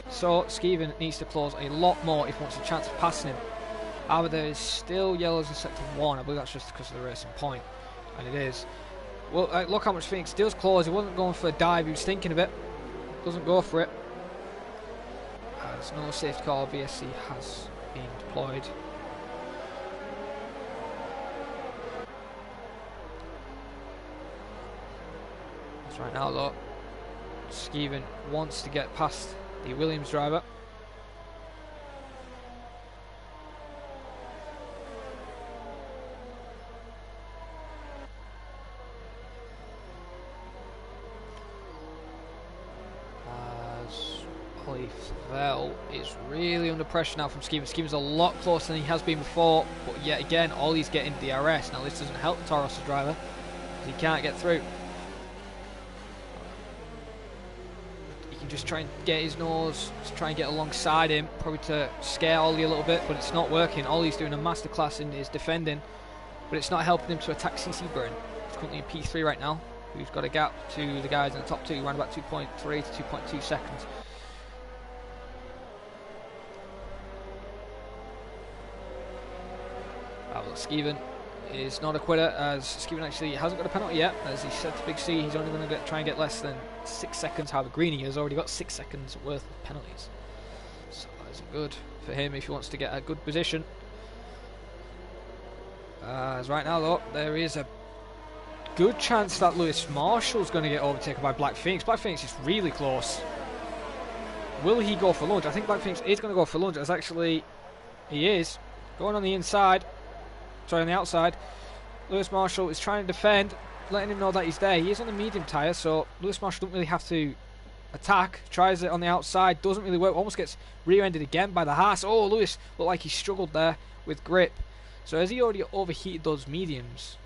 So Skeeven needs to close a lot more if he wants a chance of passing him. However, there is still yellows in sector 1. I believe that's just because of the racing point. And it is. Well, look how much Phoenix does close. He wasn't going for a dive, he was thinking of it. Doesn't go for it. As no safety car VSC has been deployed. That's right now though. Skeeven wants to get past the Williams driver. Vel is really under pressure now from Skeeven. Skeeven's a lot closer than he has been before, but yet again, Ollie's getting DRS. Now this doesn't help the Toros driver, because he can't get through. He can just try and get his nose, just try and get alongside him, probably to scare Ollie a little bit, but it's not working. Ollie's doing a masterclass in his defending, but it's not helping him to attack CC Burn. He's currently in P3 right now. We've got a gap to the guys in the top two, around about 2.3 to 2.2 seconds. Skeeven is not a quitter, as Skeeven actually hasn't got a penalty yet. As he said to Big C, he's only going to try and get less than 6 seconds. However, Greeny has already got 6 seconds worth of penalties, so that isn't good for him if he wants to get a good position. As right now though, there is a good chance that Lewis Marshall's going to get overtaken by Black Phoenix. Black Phoenix is really close. Will he go for lunge? I think Black Phoenix is going to go for lunge, as actually he is going on the inside. Sorry, on the outside. Lewis Marshall is trying to defend, letting him know that he's there. He is on the medium tyre, so Lewis Marshall doesn't really have to attack. Tries it on the outside, doesn't really work. Almost gets rear-ended again by the Haas. Oh, Lewis looked like he struggled there with grip. So as he already overheated those mediums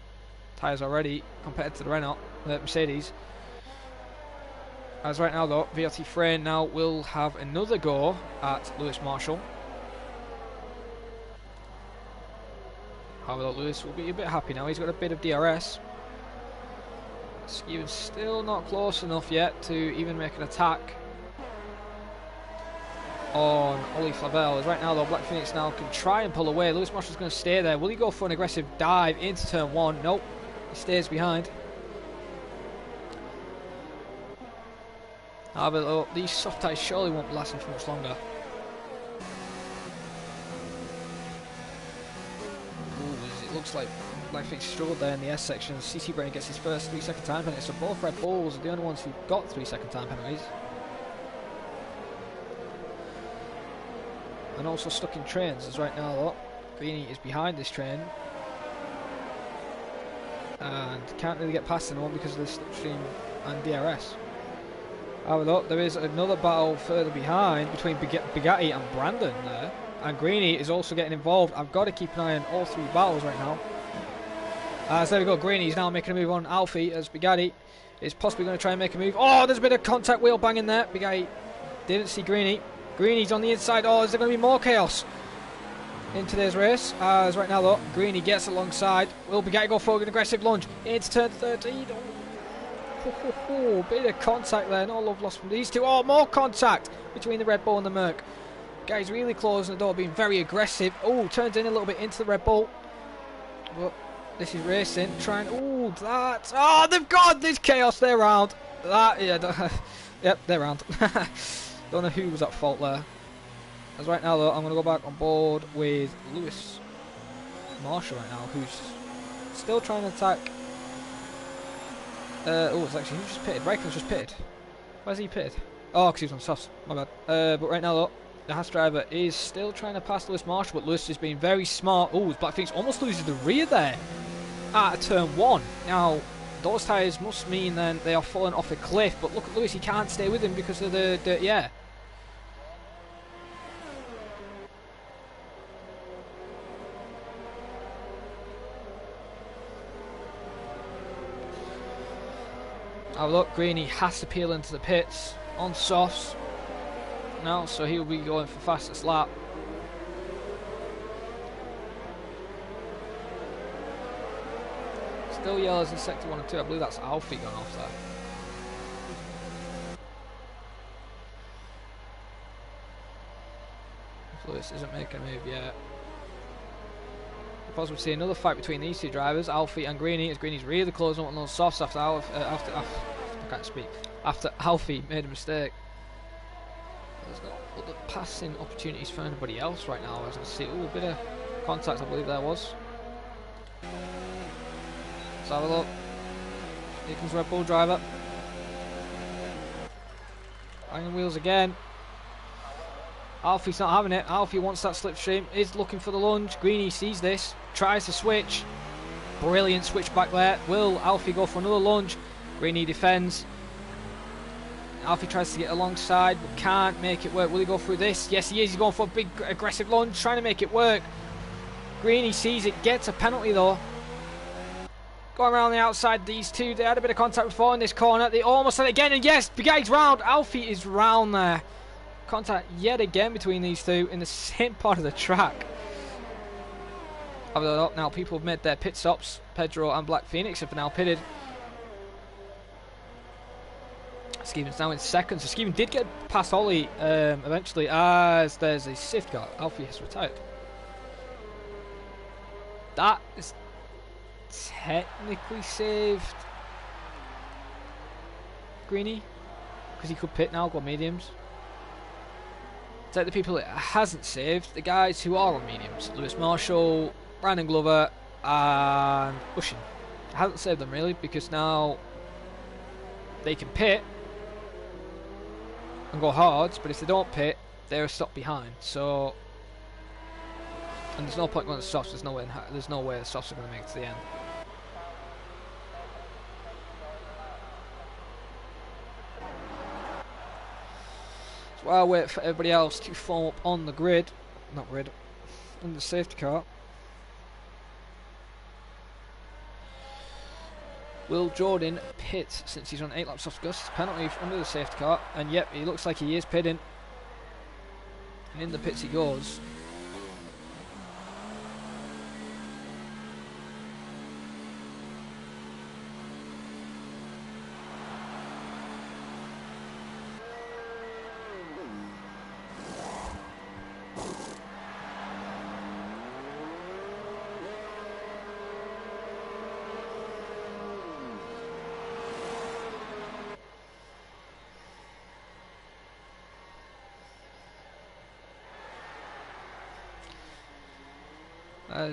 tyres already compared to the Renault, Mercedes. As right now though, VRT Frame now will have another go at Lewis Marshall. However, Lewis will be a bit happy now. He's got a bit of DRS. Skeeven's still not close enough yet to even make an attack on Ollie Flavel. As right now though, Black Phoenix now can try and pull away. Lewis Marshall's going to stay there. Will he go for an aggressive dive into turn 1? Nope. He stays behind. However, though, these soft tyres surely won't be lasting for much longer. Looks like Black Phoenix struggled there in the S section. CC Brain gets his first 3-second time penalty, so both Red Bulls are the only ones who got 3-second time penalties. And also stuck in trains, as right now though, Greeny is behind this train and can't really get past anyone because of the slipstream and DRS. However though, there is another battle further behind between Bugatti and Brandon there. And Greeny is also getting involved. I've got to keep an eye on all 3 battles right now. So there we go. Greeny is now making a move on Alfie, as Bugatti is possibly going to try and make a move. Oh, there's a bit of contact wheel banging there. Bugatti didn't see Greeny. Greeny's on the inside. Oh, is there going to be more chaos in today's race? As right now though, Greeny gets alongside. Will Bugatti go for an aggressive lunge into turn 13? Bit of contact there. No love lost from these two. Oh, more contact between the Red Bull and the Merc. Guys really closing the door, being very aggressive. Oh, turns in a little bit into the Red Bull. But this is racing. Trying. Oh, that. Oh, they've got this chaos. They're round. That. Yeah. Yep, they're round. Don't know who was at fault there. As right now, though, I'm going to go back on board with Lewis Marshall right now, who's still trying to attack. Oh, it's actually, who's just pitted? Raikkonen's just pitted. Where's he pitted? Oh, because he was on softs. My bad. But right now, though, the Haas driver is still trying to pass Lewis Marshall, but Lewis is being very smart. Oh, Black Phoenix almost loses the rear there at turn 1. Now, those tyres must mean then they are falling off a cliff, but look at Lewis, he can't stay with him because of the dirty air. Oh look, Greeny has to peel into the pits on softs now, so he'll be going for fastest lap. Still yellows in sector 1 and 2, I believe that's Alfie going off there. Lewis isn't making a move yet. Possibly see another fight between these two drivers, Alfie and Greeny, as Greeny's really closing on those softs after Alfie made a mistake. There's no other passing opportunities for anybody else right now, as I see. Oh, a bit of contact I believe there was. Let's have a look. Here comes Red Bull driver. Banging wheels again. Alfie's not having it. Alfie wants that slipstream, is looking for the lunge. Greeny sees this, tries to switch. Brilliant switch back there. Will Alfie go for another lunge? Greeny defends. Alfie tries to get alongside, but can't make it work. Will he go through this? Yes, he is. He's going for a big aggressive lunge, trying to make it work. Greeny sees it, gets a penalty though. Going around the outside, these two, they had a bit of contact before in this corner. They almost had it again, and yes, Bigai's round. Alfie is round there. Contact yet again between these two in the same part of the track. Now people have made their pit stops. Pedro and Black Phoenix have now pitted. Skeeven's now in second, so Skeeven did get past Ollie eventually, as there's a safety car. Alfie has retired. That is technically saved Greeny, because he could pit now, go mediums. Take the people it hasn't saved, the guys who are on mediums. Lewis Marshall, Brandon Glover and Ushin. It hasn't saved them really, because now they can pit and go hards, but if they don't pit, they're stopped behind. So, and there's no point going to softs. There's no way the softs are going to make it to the end. So while I wait for everybody else to form up on the grid, on the safety car, will Jordan pit since he's on 8 laps off Gus? Penalty under the safety car, and yep, he looks like he is pitting. And in the pits he goes.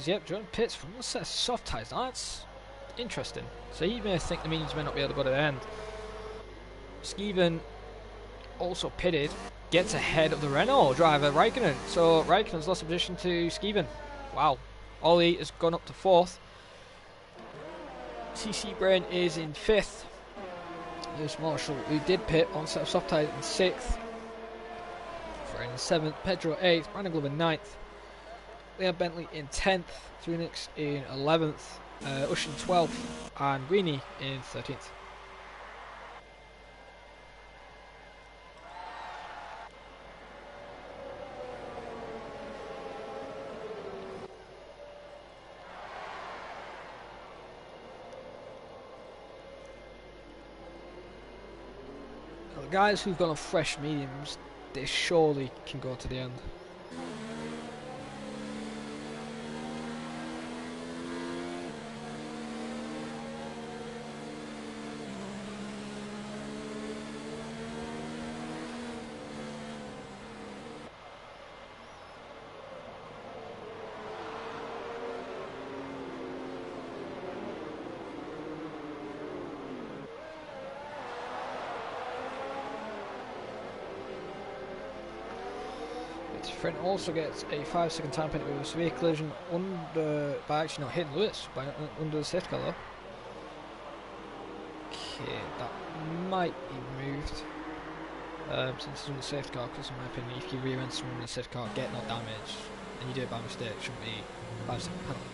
Yep, Jordan pits from a set of soft tyres. That's interesting. So he may think the mediums may not be able to go to the end. Skeeven also pitted, gets ahead of the Renault driver Raikkonen. So Raikkonen's lost a position to Skeeven. Wow. Ollie has gone up to 4th. CC Brain is in 5th. Lewis Marshall, who did pit on set of soft tyres, in 6th. Fred in 7th. Pedro 8th. Brandon Glover 9th. Liam Bentley in 10th, Phoenix in 11th, Ushin 12th, and Greeny in 13th. the guys who've gone on fresh mediums, they surely can go to the end. Trent also gets a 5-second time penalty with a severe collision by actually not hitting Lewis, under the safety car though. Okay, that might be removed since it's under the safety car, because in my opinion if you rear end someone in the safety car, get no damage, and you do it by mistake, it shouldn't be 5-second penalty.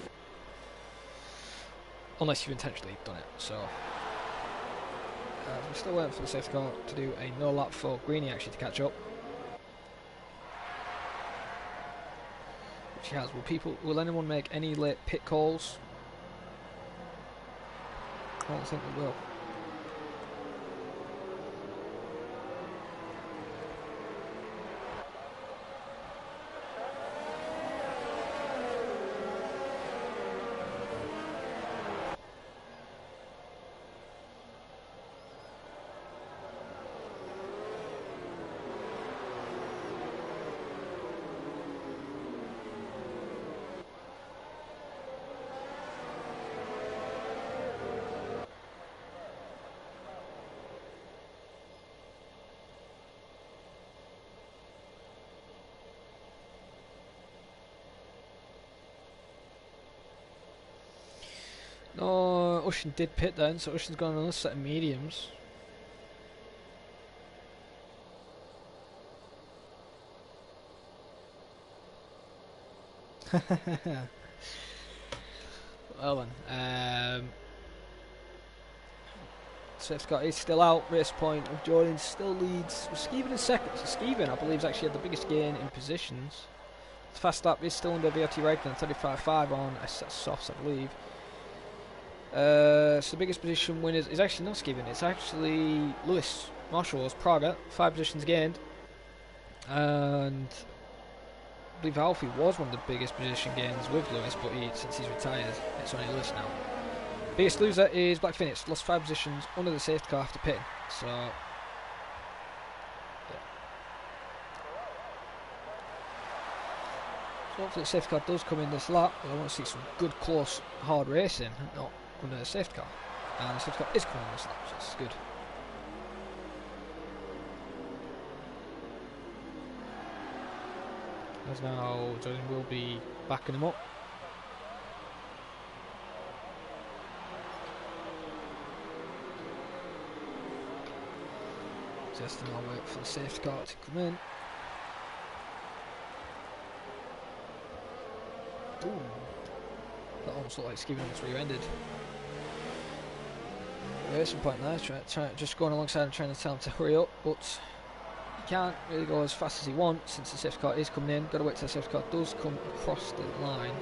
Unless you've intentionally done it, so... we're still waiting for the safety car to do a no lap for Greeny actually to catch up. She has. Will anyone make any late pit calls? I don't think they will. No, Ushin did pit then, so Ushin's got another set of mediums. Well then, safety car is still out, race point of Jordan still leads with Skeeven in second, so Skeeven I believe has actually had the biggest gain in positions. The fast lap is still under VRT Raikkonen, 35.5 on a set of softs I believe. So the biggest position winners is actually not Skeeven, it's actually Lewis Marshall's Praga, 5 positions gained, and I believe Alfie was one of the biggest position gains with Lewis, but since he's retired it's only Lewis now. Biggest loser is Black Phoenix, lost 5 positions under the safety car after pitting, so yeah. So hopefully the safety car does come in this lap, but I want to see some good close hard racing, not under the safety car, and the safety car is coming in this lap, so it's good. As now Jordan will be backing him up. Just now wait for the safety car to come in. Ooh. That almost looked like Skeeven was rear-ended. Racing point there, just going alongside and trying to tell him to hurry up, but he can't really go as fast as he wants since the safety car is coming in. Got to wait till the safety car does come across the line.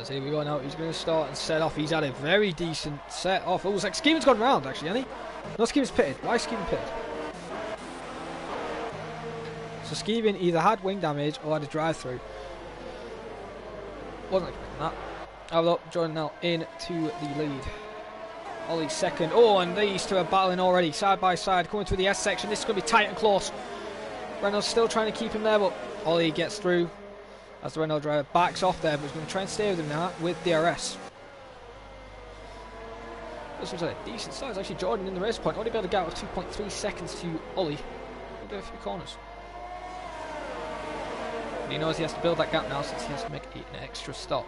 So here we go now, he's going to start and set off. He's had a very decent set off. Oh, it was like Skeeven's gone round actually, hasn't he? No, Skeeven's pitted. Why is Skeeven pitted? So Skeeven either had wing damage or had a drive-through. Wasn't expecting that. Have a look, Jordan now into the lead. Ollie second. Oh, and these two are battling already, side by side, coming through the S section. This is going to be tight and close. Renault's still trying to keep him there, but Ollie gets through as the Renault driver backs off there, but he's going to try and stay with him now with DRS. This was a decent start. It's actually Jordan in the race point. Only be able to get out of 2.3 seconds to Ollie. He'll do a few corners. And he knows he has to build that gap now since he has to make an extra stop.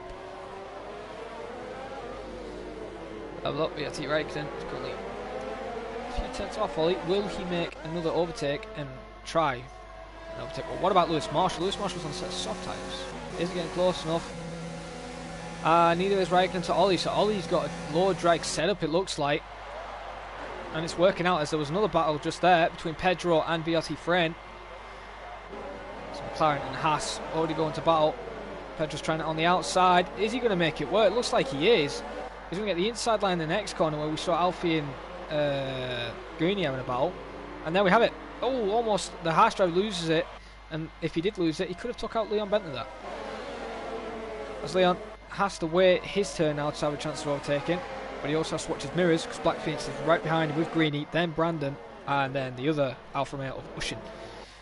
Have a look, VRT Raikkonen is currently a few tenths off Ollie. Will he make another overtake and try an overtake? Well, what about Lewis Marshall? Lewis Marshall's on a set of soft tyres. Isn't getting close enough. Neither is Raikkonen to Ollie, so Ollie's got a low drag setup, it looks like. And it's working out as there was another battle just there between Pedro and VRT Fren. So McLaren and Haas already going to battle. Pedro's trying it on the outside. Is he going to make it work? Looks like he is. He's going to get the inside line in the next corner where we saw Alfie and Greeny having a battle. And there we have it. Oh, almost the harsh drive loses it. And if he did lose it, he could have took out Leon Bentley there. As Leon has to wait his turn now to have a chance of overtaking. But he also has to watch his mirrors because Black Phoenix is right behind him with Greeny, then Brandon, and then the other Alpha male of Ushin.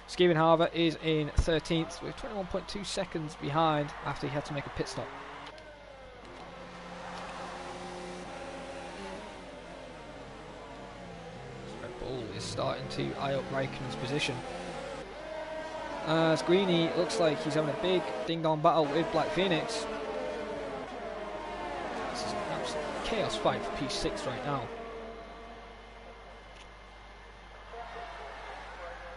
Skeven, however, is in 13th with 21.2 seconds behind after he had to make a pit stop. Red Bull is starting to eye up Raikkonen's position. As Greeny looks like he's having a big ding-dong battle with Black Phoenix. This is an absolute chaos fight for P6 right now.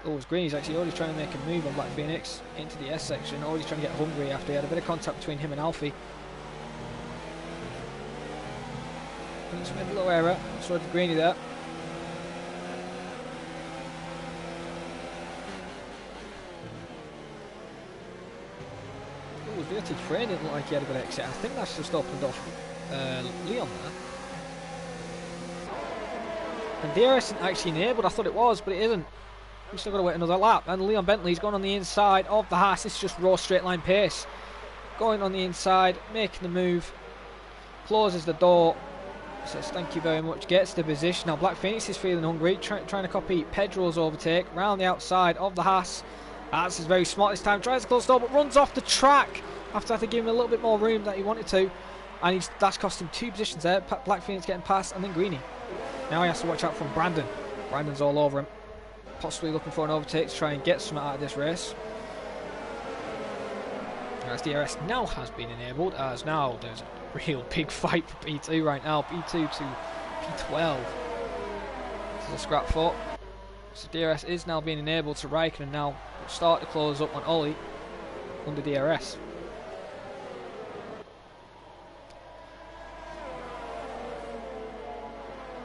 Oh, as Greeny's actually already trying to make a move on Black Phoenix into the S section, already trying to get hungry after he had a bit of contact between him and Alfie. He's made a little error, so did Greeny there. Oh, Verti Frey didn't look like he had a good exit. I think that's just opened off Leon there. And DRS isn't actually enabled, I thought it was, but it isn't. We've still got to wait another lap. And Leon Bentley's gone on the inside of the Haas. This is just raw straight line pace. Going on the inside, making the move. Closes the door. Says thank you very much. Gets the position. Now Black Phoenix is feeling hungry. Trying to copy Pedro's overtake. Round the outside of the Haas. Haas is very smart this time. Tries to close the door but runs off the track. After I think giving him a little bit more room that he wanted to. And that's cost him 2 positions there. Black Phoenix getting past and then Greeny. Now he has to watch out from Brandon. Brandon's all over him. Possibly looking for an overtake to try and get something out of this race. As DRS now has been enabled, as now there's a real big fight for P2 right now. P2 to P12. This is a scrap foot. So DRS is now being enabled, so Raikkonen now will start to close up on Ollie under DRS.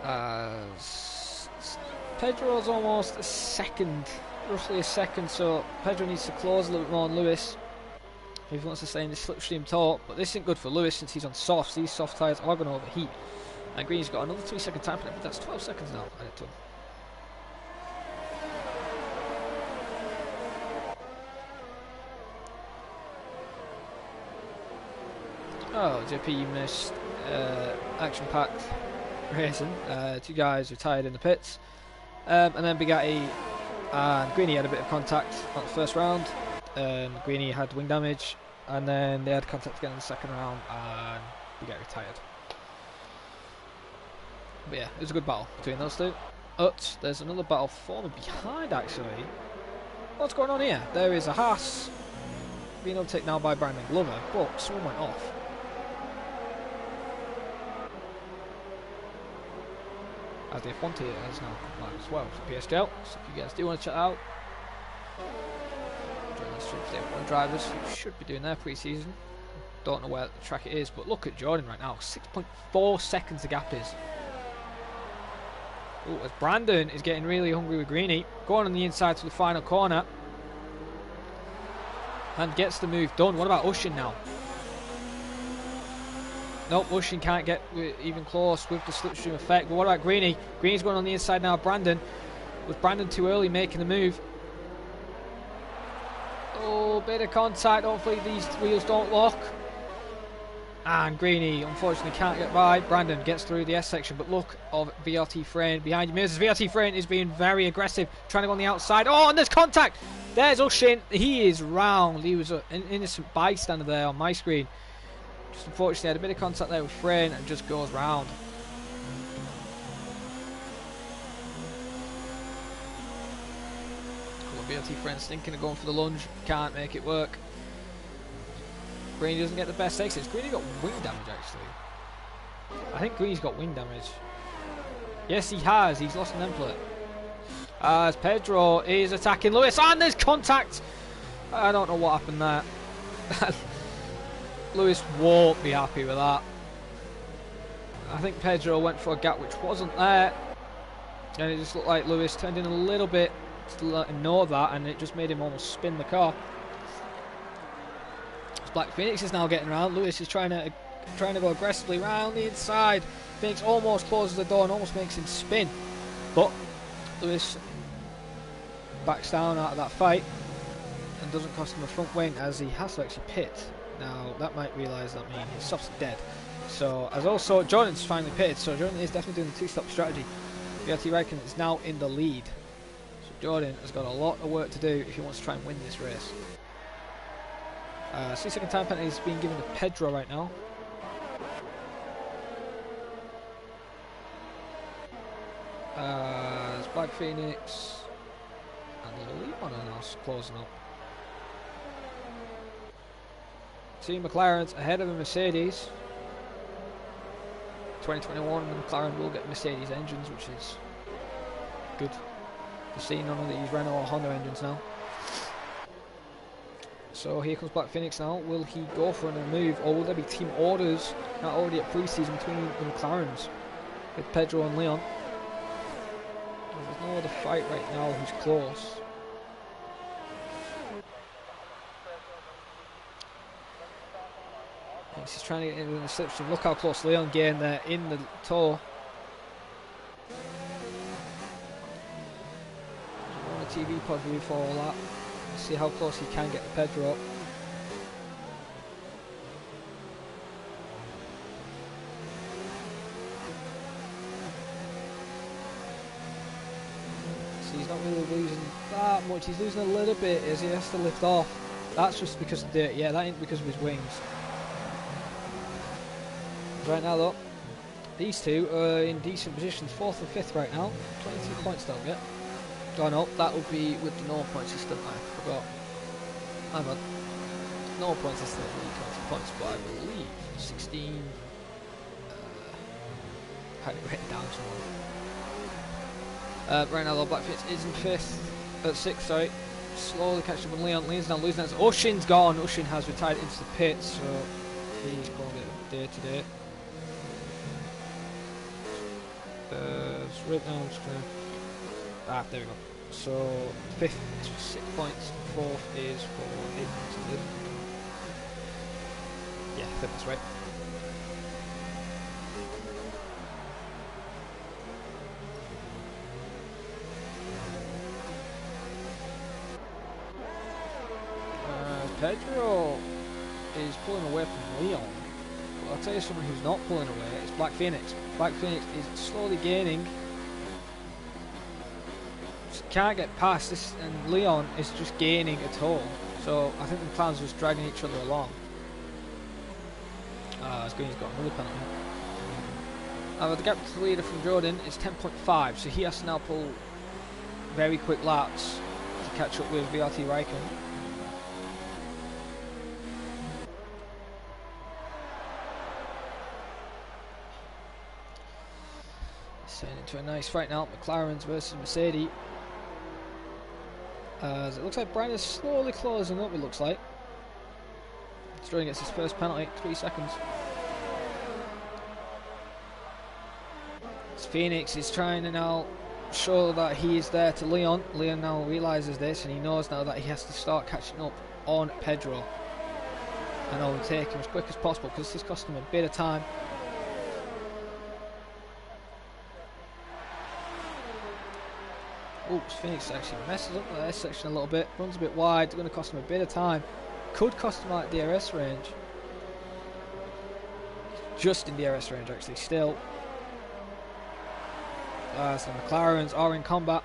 As Pedro's almost a second, roughly a second, so Pedro needs to close a little bit more on Lewis if he wants to stay in the slipstream talk, but this isn't good for Lewis since he's on softs. These soft tyres are going to overheat. And Green's got another 3 second time penalty, that's 12 seconds now added to him. Oh, JP, you missed action-packed racing. 2 guys retired in the pits. And then Bugatti and Greeny had a bit of contact on the first round. Greeny had wing damage, and then they had contact again in the second round, and Bugatti retired. But yeah, it was a good battle between those two. But there's another battle forming behind actually. What's going on here? There is a Haas being overtaken now by Brandon Glover, but someone went off. As the F1 tier has now come live as well for PSGL, so if you guys do want to check out, join the stream for the F1 drivers who should be doing their pre-season. Don't know where the track it is, but look at Jordan right now, 6.4 seconds the gap is. Ooh, as Brandon is getting really hungry with Greeny, going on the inside to the final corner, and gets the move done. What about Ushin now? Nope, Ushin can't get even close with the slipstream effect. But what about Greeny? Greeny's going on the inside now. Brandon. Was Brandon too early making the move? Oh, bit of contact. Hopefully these wheels don't lock. And Greeny unfortunately can't get by. Brandon gets through the S section, but look of VRT Frayne behind him. VRT Frayne is being very aggressive, trying to go on the outside. Oh, and there's contact. There's Ushin. He is round. He was an innocent bystander there on my screen. Just unfortunately had a bit of contact there with Frayne and just goes round. VRT Frayne thinking of going for the lunge, can't make it work. Greeny doesn't get the best exits. Greeny got wing damage actually. I think Greeny's got wing damage. Yes, he has. He's lost an end plate. As Pedro is attacking Lewis, and there's contact. I don't know what happened there. Lewis won't be happy with that. I think Pedro went for a gap which wasn't there, and it just looked like Lewis turned in a little bit to ignore that, and it just made him almost spin the car. Black Phoenix is now getting around. Lewis is trying to go aggressively round the inside. Phoenix almost closes the door and almost makes him spin, but Lewis backs down out of that fight and doesn't cost him a front wing, as he has to actually pit. Now that might realise that means his stops dead. So as also Jordan's finally pitted, so Jordan is definitely doing the two-stop strategy. VRT Raikkonen is now in the lead. So Jordan has got a lot of work to do if he wants to try and win this race. 6-second time penalty is being given to Pedro right now. There's Black Phoenix and Leon are now closing up. Team McLaren's ahead of the Mercedes. 2021, the McLaren will get Mercedes engines, which is good. You've seen none of these Renault or Honda engines now. So here comes Black Phoenix now. Will he go for another move, or will there be team orders not already at pre-season between the McLarens with Pedro and Leon? There's no other fight right now who's close. He's trying to get into the slipstream. Look how close Leon getting there in the tow. On a TV pod view for all that. See how close he can get to Pedro up. So he's not really losing that much. He's losing a little bit as he has to lift off. That's just because of the, yeah, that ain't because of his wings. Right now though, these two are in decent positions, 4th and 5th right now. 22 points they'll get. Oh no, that would be with the no point system. I forgot. My bad. No point system would be 20 points, but I believe 16. Had it written down somewhere. Right now though, Black Phoenix is in 5th, at 6th, sorry. Slowly catching up with Leon. Leon's now losing as Ushin's gone. Ushin has retired into the pit, so he's going to get day to day. Right now I'm just gonna, there we go. So 5th is for 6 points, 4th is for 8 points. Yeah, I think that's right. Pedro is pulling away from Leon. Well, I'll tell you someone who's not pulling away, it's Black Phoenix. Black Phoenix is slowly gaining. Just can't get past this, and Leon is just gaining a toll. So I think the plans are just dragging each other along. As Green's got another penalty. The gap to the leader from Jordan is 10.5, so he has to now pull very quick laps to catch up with VRT Raikkonen. Turning into a nice fight now, McLaren's versus Mercedes. As it looks like Brian is slowly closing up, it looks like. Jordan gets his first penalty, 3 seconds. As Phoenix is trying to now show that he is there to Leon. Leon now realises this, and he knows now that he has to start catching up on Pedro and overtake him as quick as possible, because this is costing him a bit of time. Oops, Phoenix actually messes up the S section a little bit, runs a bit wide, going to cost him a bit of time. Could cost him like DRS range. Just in DRS range actually, still. So the McLarens are in combat.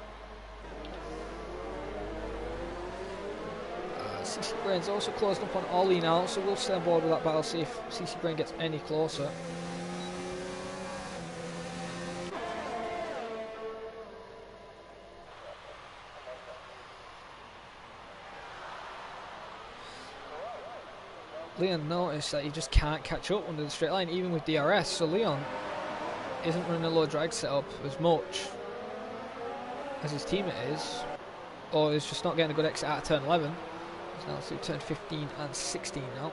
CC Brain's also closed up on Ollie now, so we'll stay on board with that battle, see if CC Brain gets any closer. Leon noticed that he just can't catch up under the straight line, even with DRS, so Leon isn't running a low drag setup as much as his teammate is, or is just not getting a good exit out of turn 11. He's now through turn 15 and 16 now.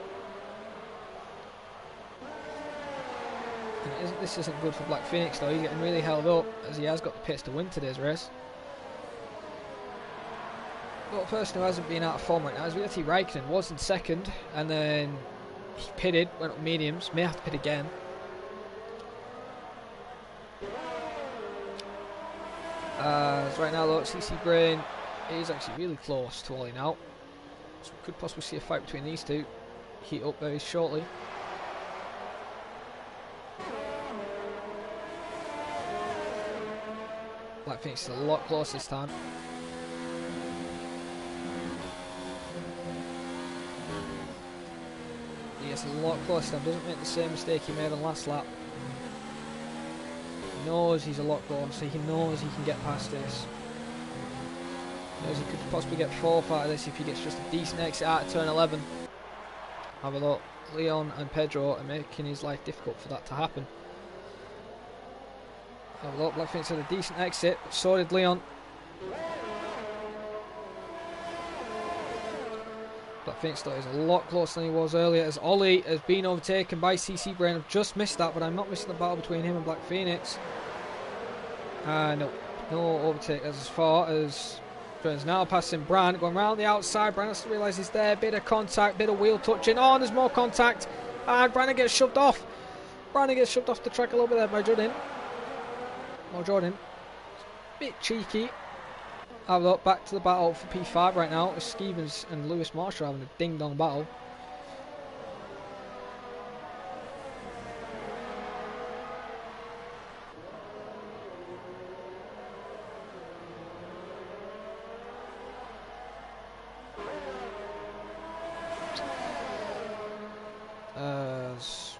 And this isn't good for Black Phoenix though, he's getting really held up as he has got the pits to win today's race. But a person who hasn't been out of form right now is Viti Raikkonen. Was in second, and then he pitted, went up mediums, may have to pit again. So right now, look, CC Brain is actually really close to Ollie now. So we could possibly see a fight between these two heat up very shortly. Black Phoenix is a lot closer this time. He gets a lot closer and doesn't make the same mistake he made on last lap. He knows he's a lot closer, he knows he can get past this. He knows he could possibly get fourth out of this if he gets just a decent exit out of turn 11. Have a look, Leon and Pedro are making his life difficult for that to happen. Have a look, Black Phoenix had a decent exit, but so did Leon. Black Phoenix though is a lot closer than he was earlier, as Ollie has been overtaken by CC Brain. I've just missed that, but I'm not missing the battle between him and Black Phoenix. No overtake as far as Brain's now passing Bran, going round the outside. Bran has to realise he's there, bit of contact, bit of wheel touching. Oh, there's more contact, and Brandon gets shoved off. Brandon gets shoved off the track a little bit there by Jordan. Jordan, bit cheeky. Have a look, back to the battle for P5 right now. Stevens and Lewis Marshall having a ding-dong battle.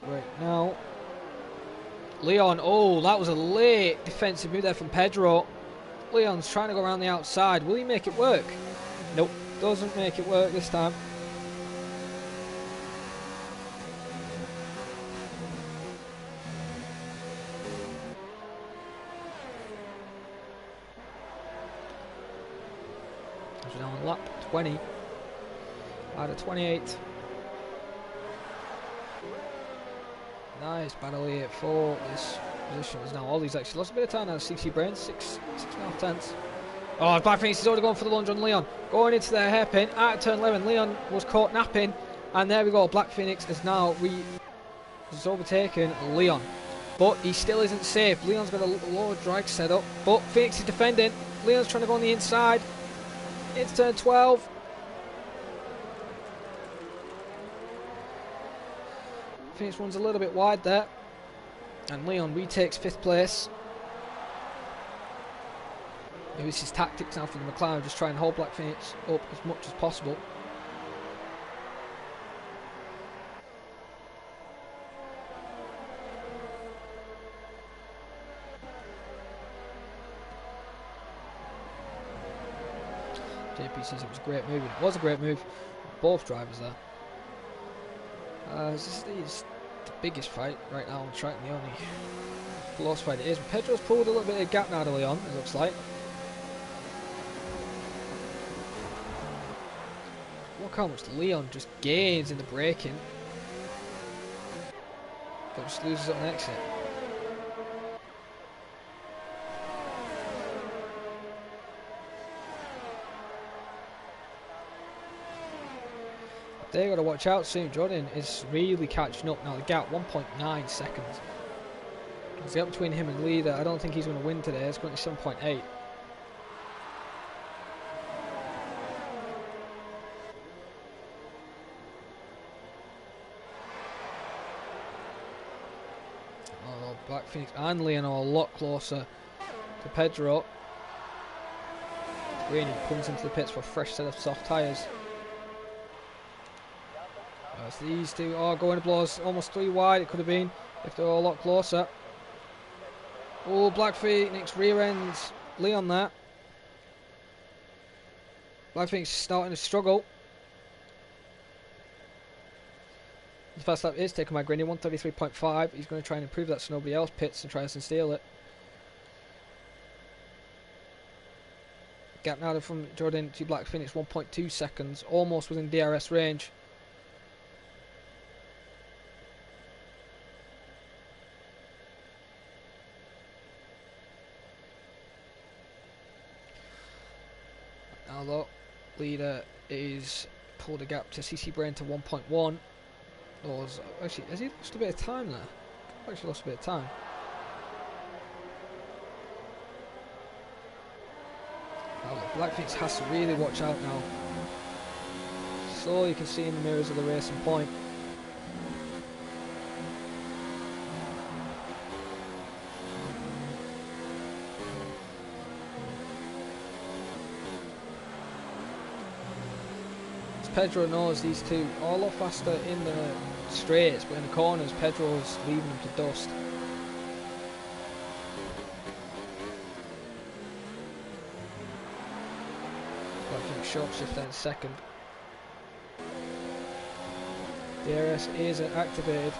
Right now, Leon, oh, that was a late defensive move there from Pedro. Leon's trying to go around the outside. Will he make it work? Nope, doesn't make it work this time. As we're now on lap 20 out of 28. Nice battle here for this position. As now Ollie's actually lost a bit of time now. CC Brain, 6.5 tenths. Oh, Black Phoenix is already going for the lunge on Leon. Going into their hairpin at turn 11. Leon was caught napping, and there we go. Black Phoenix has now overtaken Leon, but he still isn't safe. Leon's got a lower drag set up, but Phoenix is defending. Leon's trying to go on the inside. It's turn 12. Phoenix runs a little bit wide there, and Leon retakes 5th place. Maybe it's his tactics now for the McLaren, just try and hold Black Phoenix up as much as possible. JP says it was a great move, and it was a great move. Both drivers there. This is the biggest fight right now on the track, and the only close fight it is. Pedro's pulled a little bit of gap now to Leon, it looks like. Look how much Leon just gains in the braking, but just loses on exit. They got to watch out soon. Jordan is really catching up now. The gap 1.9 seconds. There's the gap between him and leader. I don't think he's going to win today. It's going to 7.8. Oh, Black Phoenix and Leon are a lot closer to Pedro. Greeny comes into the pits for a fresh set of soft tyres. So these two are going to blows almost 3 wide. It could have been if they were a lot closer. Oh, Black Phoenix rear ends Leon there. Black Phoenix starting to struggle. The first lap is taken by Greeny, 133.5. He's going to try and improve that so nobody else pits and tries to steal it. Gap now from Jordan to Black Phoenix, 1.2 seconds, almost within DRS range. leader is pulled a gap to CC Brain to 1.1. Actually, has he lost a bit of time there? Actually lost a bit of time. Oh, Black Phoenix has to really watch out now. So you can see in the mirrors of the racing point. As Pedro knows these two are a lot faster in the straights, but in the corners Pedro's leaving them to dust. Black Phoenix short shift there in second. DRS is activated.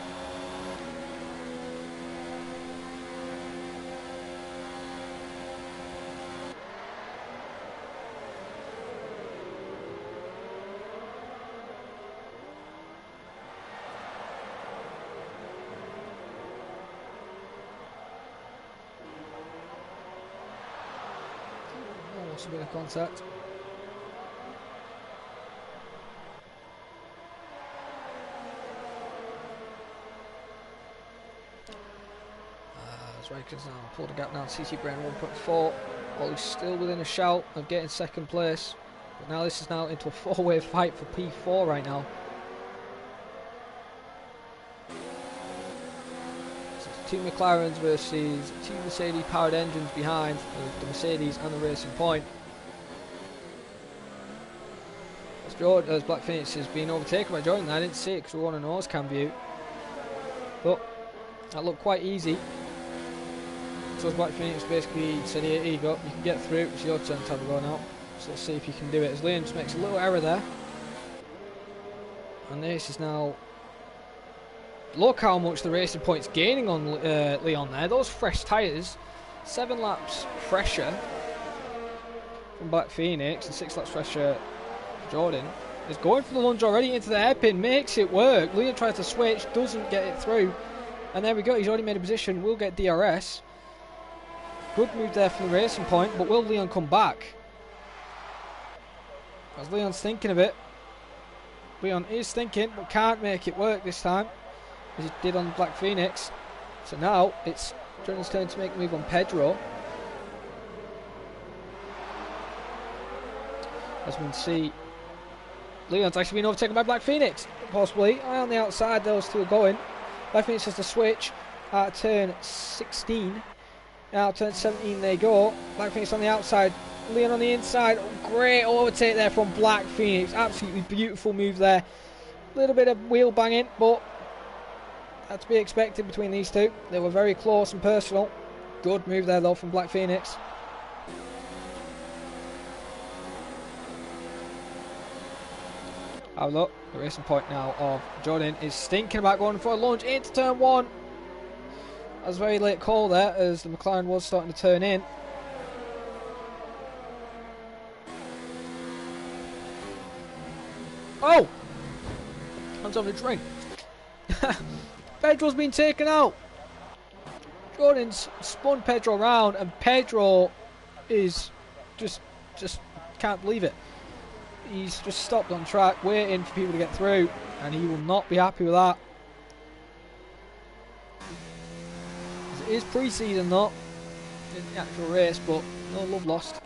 Almost a bit of contact. Raikkonen's now pulled a gap down to CC Brain 1.4. Ollie's still within a shout of getting second place. But now this is now into a four-way fight for P4 right now. So it's two McLarens versus two Mercedes powered engines behind, with the Mercedes and the Racing Point. As Black Phoenix has been overtaken by Jordan. I didn't see it because we were on a nose cam view. But that looked quite easy. So Black Phoenix basically said, here you go, you can get through, it's your turn to have a go now. So let's see if you can do it. As Liam just makes a little error there. And this is now... Look how much the Racing Point's gaining on Leon there. Those fresh tyres, 7 laps fresher from Black Phoenix and 6 laps fresher for Jordan. Is going for the lunge already into the hairpin, makes it work. Leon tries to switch, doesn't get it through. And there we go, he's already made a position, will get DRS. Good move there from the Racing Point, but will Leon come back? As Leon's thinking of it. Leon is thinking, but can't make it work this time, as he did on Black Phoenix. So now it's Jordan's turn to make a move on Pedro. As we can see, Leon's actually been overtaken by Black Phoenix, possibly. On the outside, those two are going. Black Phoenix has to switch at turn 16. Now turn 17 they go. Black Phoenix on the outside, Leon on the inside. Oh, great overtake there from Black Phoenix. Absolutely beautiful move there. A little bit of wheel banging, but that's to be expected between these two. They were very close and personal. Good move there though from Black Phoenix. Have a look. The Racing Point now of Jordan is thinking about going for a launch into turn 1. That was a very late call there, as the McLaren was starting to turn in. Oh! Hands on the drink. Pedro's been taken out. Jordan's spun Pedro around, and Pedro is just can't believe it. He's just stopped on track, waiting for people to get through, and he will not be happy with that. It is pre-season though, in the actual race, but no love lost.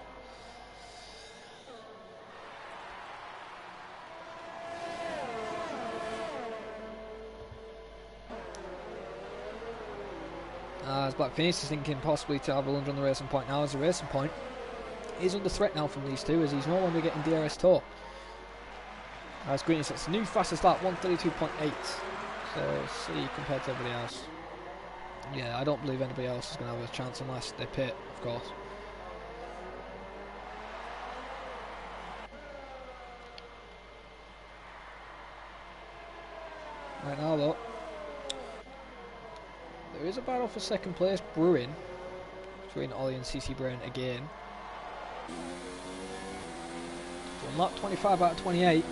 As Black Phoenix is thinking possibly to have a lunge on the Racing Point now, as the Racing Point is under threat now from these two, as he's no longer getting DRS tour. As Greeny sets a new fastest lap, 132.8. So see compared to everybody else. Yeah, I don't believe anybody else is going to have a chance unless they pit, of course. Right now though, there is a battle for second place brewing between Ollie and CC Brain again. So on lap 25 out of 28.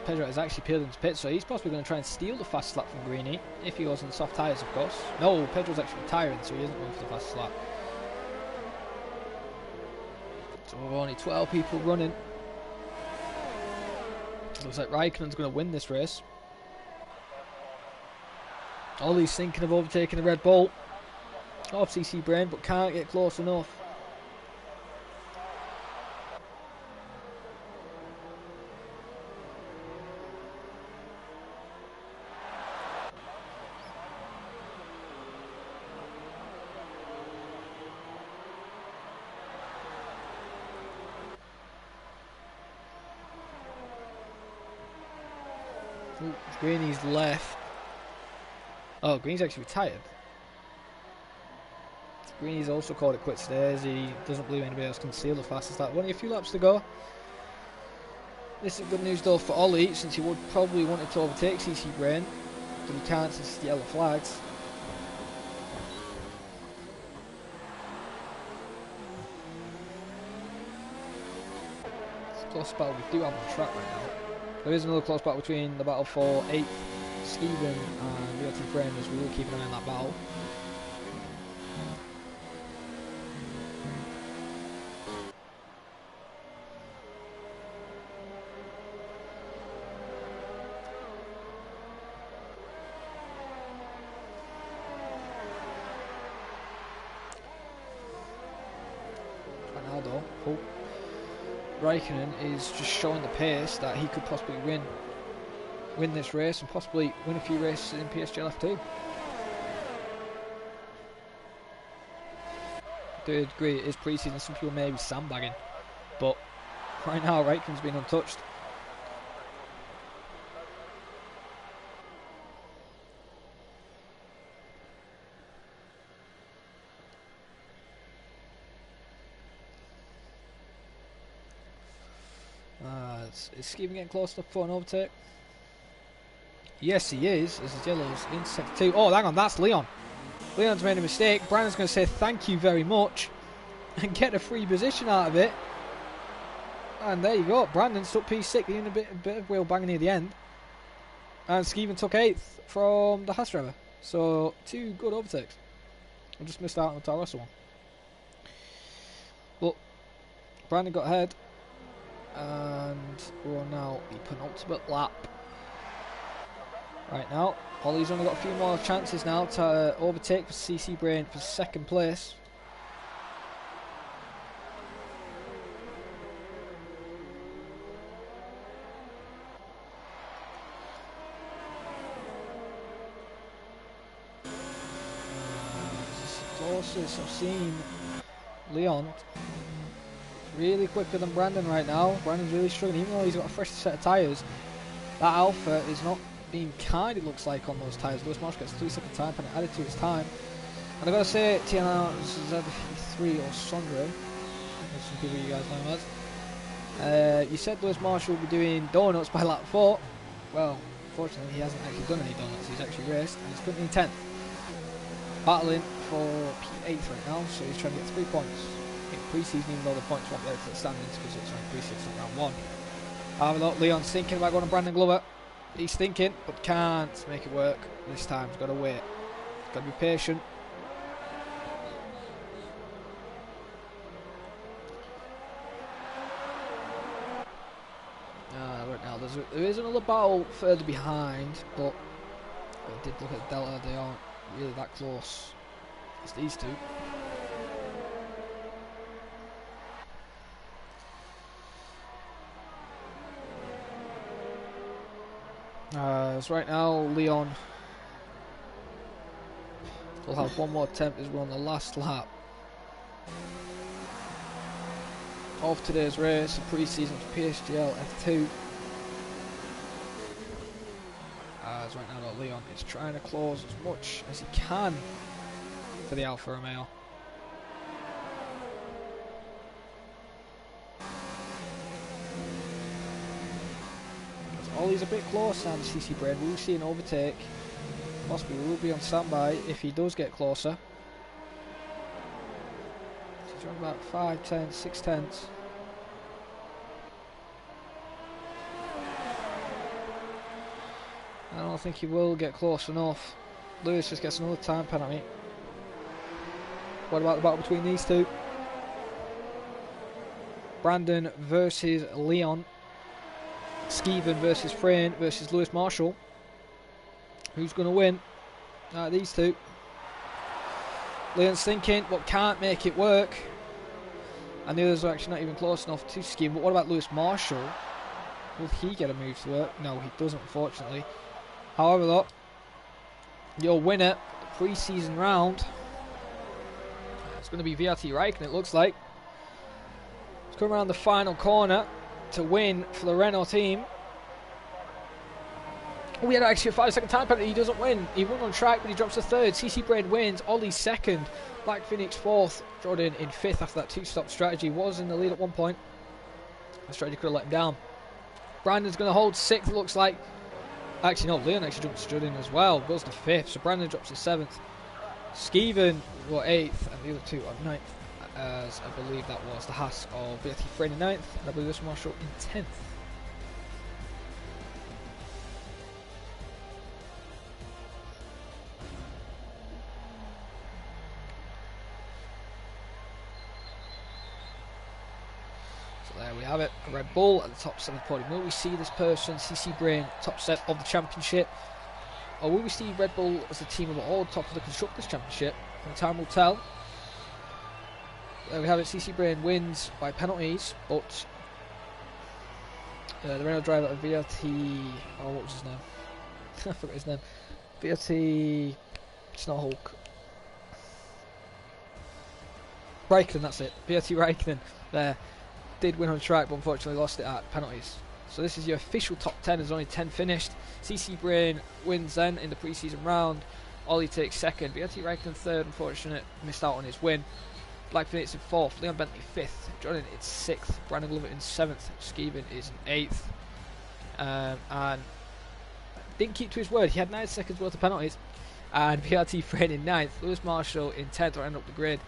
Pedro has actually peeled into pit, so he's possibly going to try and steal the fast lap from Greeny, if he goes on the soft tyres, of course. No, Pedro's actually retiring, so he isn't going for the fast lap. So we've only 12 people running. Looks like Raikkonen's going to win this race. Ollie's thinking of overtaking the Red Bull off CC Brain, but can't get close enough. Ooh, Greeny's left. Oh, Green's actually retired. Greeny's also called it quits today, as he doesn't believe anybody else can steal the fastest lap. Only a few laps to go. This is good news though for Ollie, since he would probably wanted to overtake CC Brain, but he can't since the yellow flags. It's a close battle we do have on track right now. There is another close battle between the battle for 8th, Stephen and Realty Brain, as we will keep an eye on that battle. Oh, Raikkonen is just showing the pace that he could possibly win this race and possibly win a few races in PSGL F2. I do agree it is pre-season, some people may be sandbagging, but right now Raikkonen's been untouched. Is Stephen getting close enough for an overtake? Yes, he is, as his yellow's in sector 2. Oh, hang on, that's Leon. Leon's made a mistake. Brandon's going to say thank you very much and get a free position out of it. And there you go. Brandon took P6, even a bit of wheel banging near the end. And Stephen took 8th from the Haas driver. So, 2 good overtakes. I just missed out on the Toro Rosso one. But Brandon got ahead. And we're on now the penultimate lap. Right now, Ollie's only got a few more chances now to overtake for CC Brain for 2nd place. This is the closest I've seen Leon. Really quicker than Brandon right now. Brandon's really struggling, even though he's got a fresh set of tyres. That Alpha is not being kind, it looks like, on those tyres. Lewis Marsh gets 3-second time penalty added to his time. And I've got to say, TNR Z3 or Sondre, as some people you guys know him as. You said Lewis Marsh will be doing donuts by lap 4. Well, unfortunately, he hasn't actually done any donuts. He's actually raced, and he's currently in 10th. Battling for P8 right now, so he's trying to get 3 points. Pre-season, even though the points won't be out to the standings because it's only pre-season round 1. However, Leon's thinking about going to Brandon Glover. He's thinking, but can't make it work this time. He's got to wait. He's got to be patient. Right now, there is another battle further behind, but I did look at the Delta. They aren't really that close as these two. So right now, Leon will have one more attempt as we're on the last lap of today's race, the pre-season for PSGL F2. As right now, Leon is trying to close as much as he can for the Alfa Romeo. Ollie's a bit close now to CC Brain. We will see an overtake. Possibly we will be on standby if he does get closer. He's around about 5 tenths, 6 tenths. I don't think he will get close enough. Lewis just gets another time penalty. What about the battle between these two? Brandon versus Leon. Skeven versus Frayne versus Lewis Marshall. Who's going to win? These two. Leon's thinking, but can't make it work. And the others are actually not even close enough to Skeven. But what about Lewis Marshall? Will he get a move to work? No, he doesn't, unfortunately. However, though, your winner, the pre-season round, it's going to be VRT Raikkonen, it looks like. He's coming around the final corner to win for the Renault team. Oh, we had actually a 5-second time penalty. He doesn't win. He won on track, but he drops to third. CC Brain wins. Ollie second. Black Phoenix fourth. Jordan in fifth after that two-stop strategy. Was in the lead at one point. The strategy could have let him down. Brandon's going to hold sixth, it looks like. Actually, no, Leon actually jumps to Jordan as well. Goes to fifth, so Brandon drops to seventh. Skeven were eighth, and the other two are ninth. As I believe that was the Haas of BRT Frayne in ninth, and I believe this Marshall in 10th. So there we have it, a Red Bull at the top set of the podium. Will we see this person, CC Brain, top set of the championship? Or will we see Red Bull as the team of all top of the Constructors' Championship? And time will tell. There we have it, CC Brain wins by penalties, but the Renault driver of VRT, oh, what was his name? I forgot his name. VRT Snowhawk. Raikkonen, that's it. VRT Raikkonen there did win on track, but unfortunately lost it at penalties. So this is your official top 10. There's only 10 finished. CC Brain wins then in the pre-season round. Ollie takes second. VRT Raikkonen third, unfortunate, missed out on his win. Black Phoenix in fourth, Leon Bentley fifth, Jordan in sixth, Brandon Glover in seventh, Skeven is in eighth, and didn't keep to his word. He had 9 seconds worth of penalties, and VRT Frayne in ninth, Lewis Marshall in 10th, or end up the grid,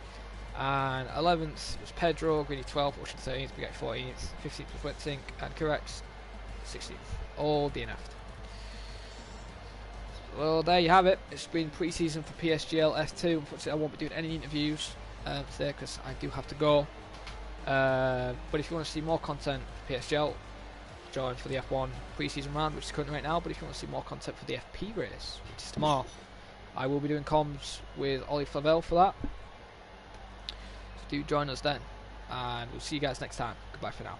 and 11th was Pedro, Greeny 12th, Ocean 13th, Big 14th, 15th was Wet Sink, and Correx 16th, all DNF'd. Well, there you have it. It's been pre-season for PSGL F2. Unfortunately, I won't be doing any interviews today because I do have to go. But if you want to see more content for PSGL, join for the F1 pre-season round, which is currently right now. But if you want to see more content for the FP race, which is tomorrow, I will be doing comms with Ollie Flavel for that. So do join us then, and we'll see you guys next time. Goodbye for now.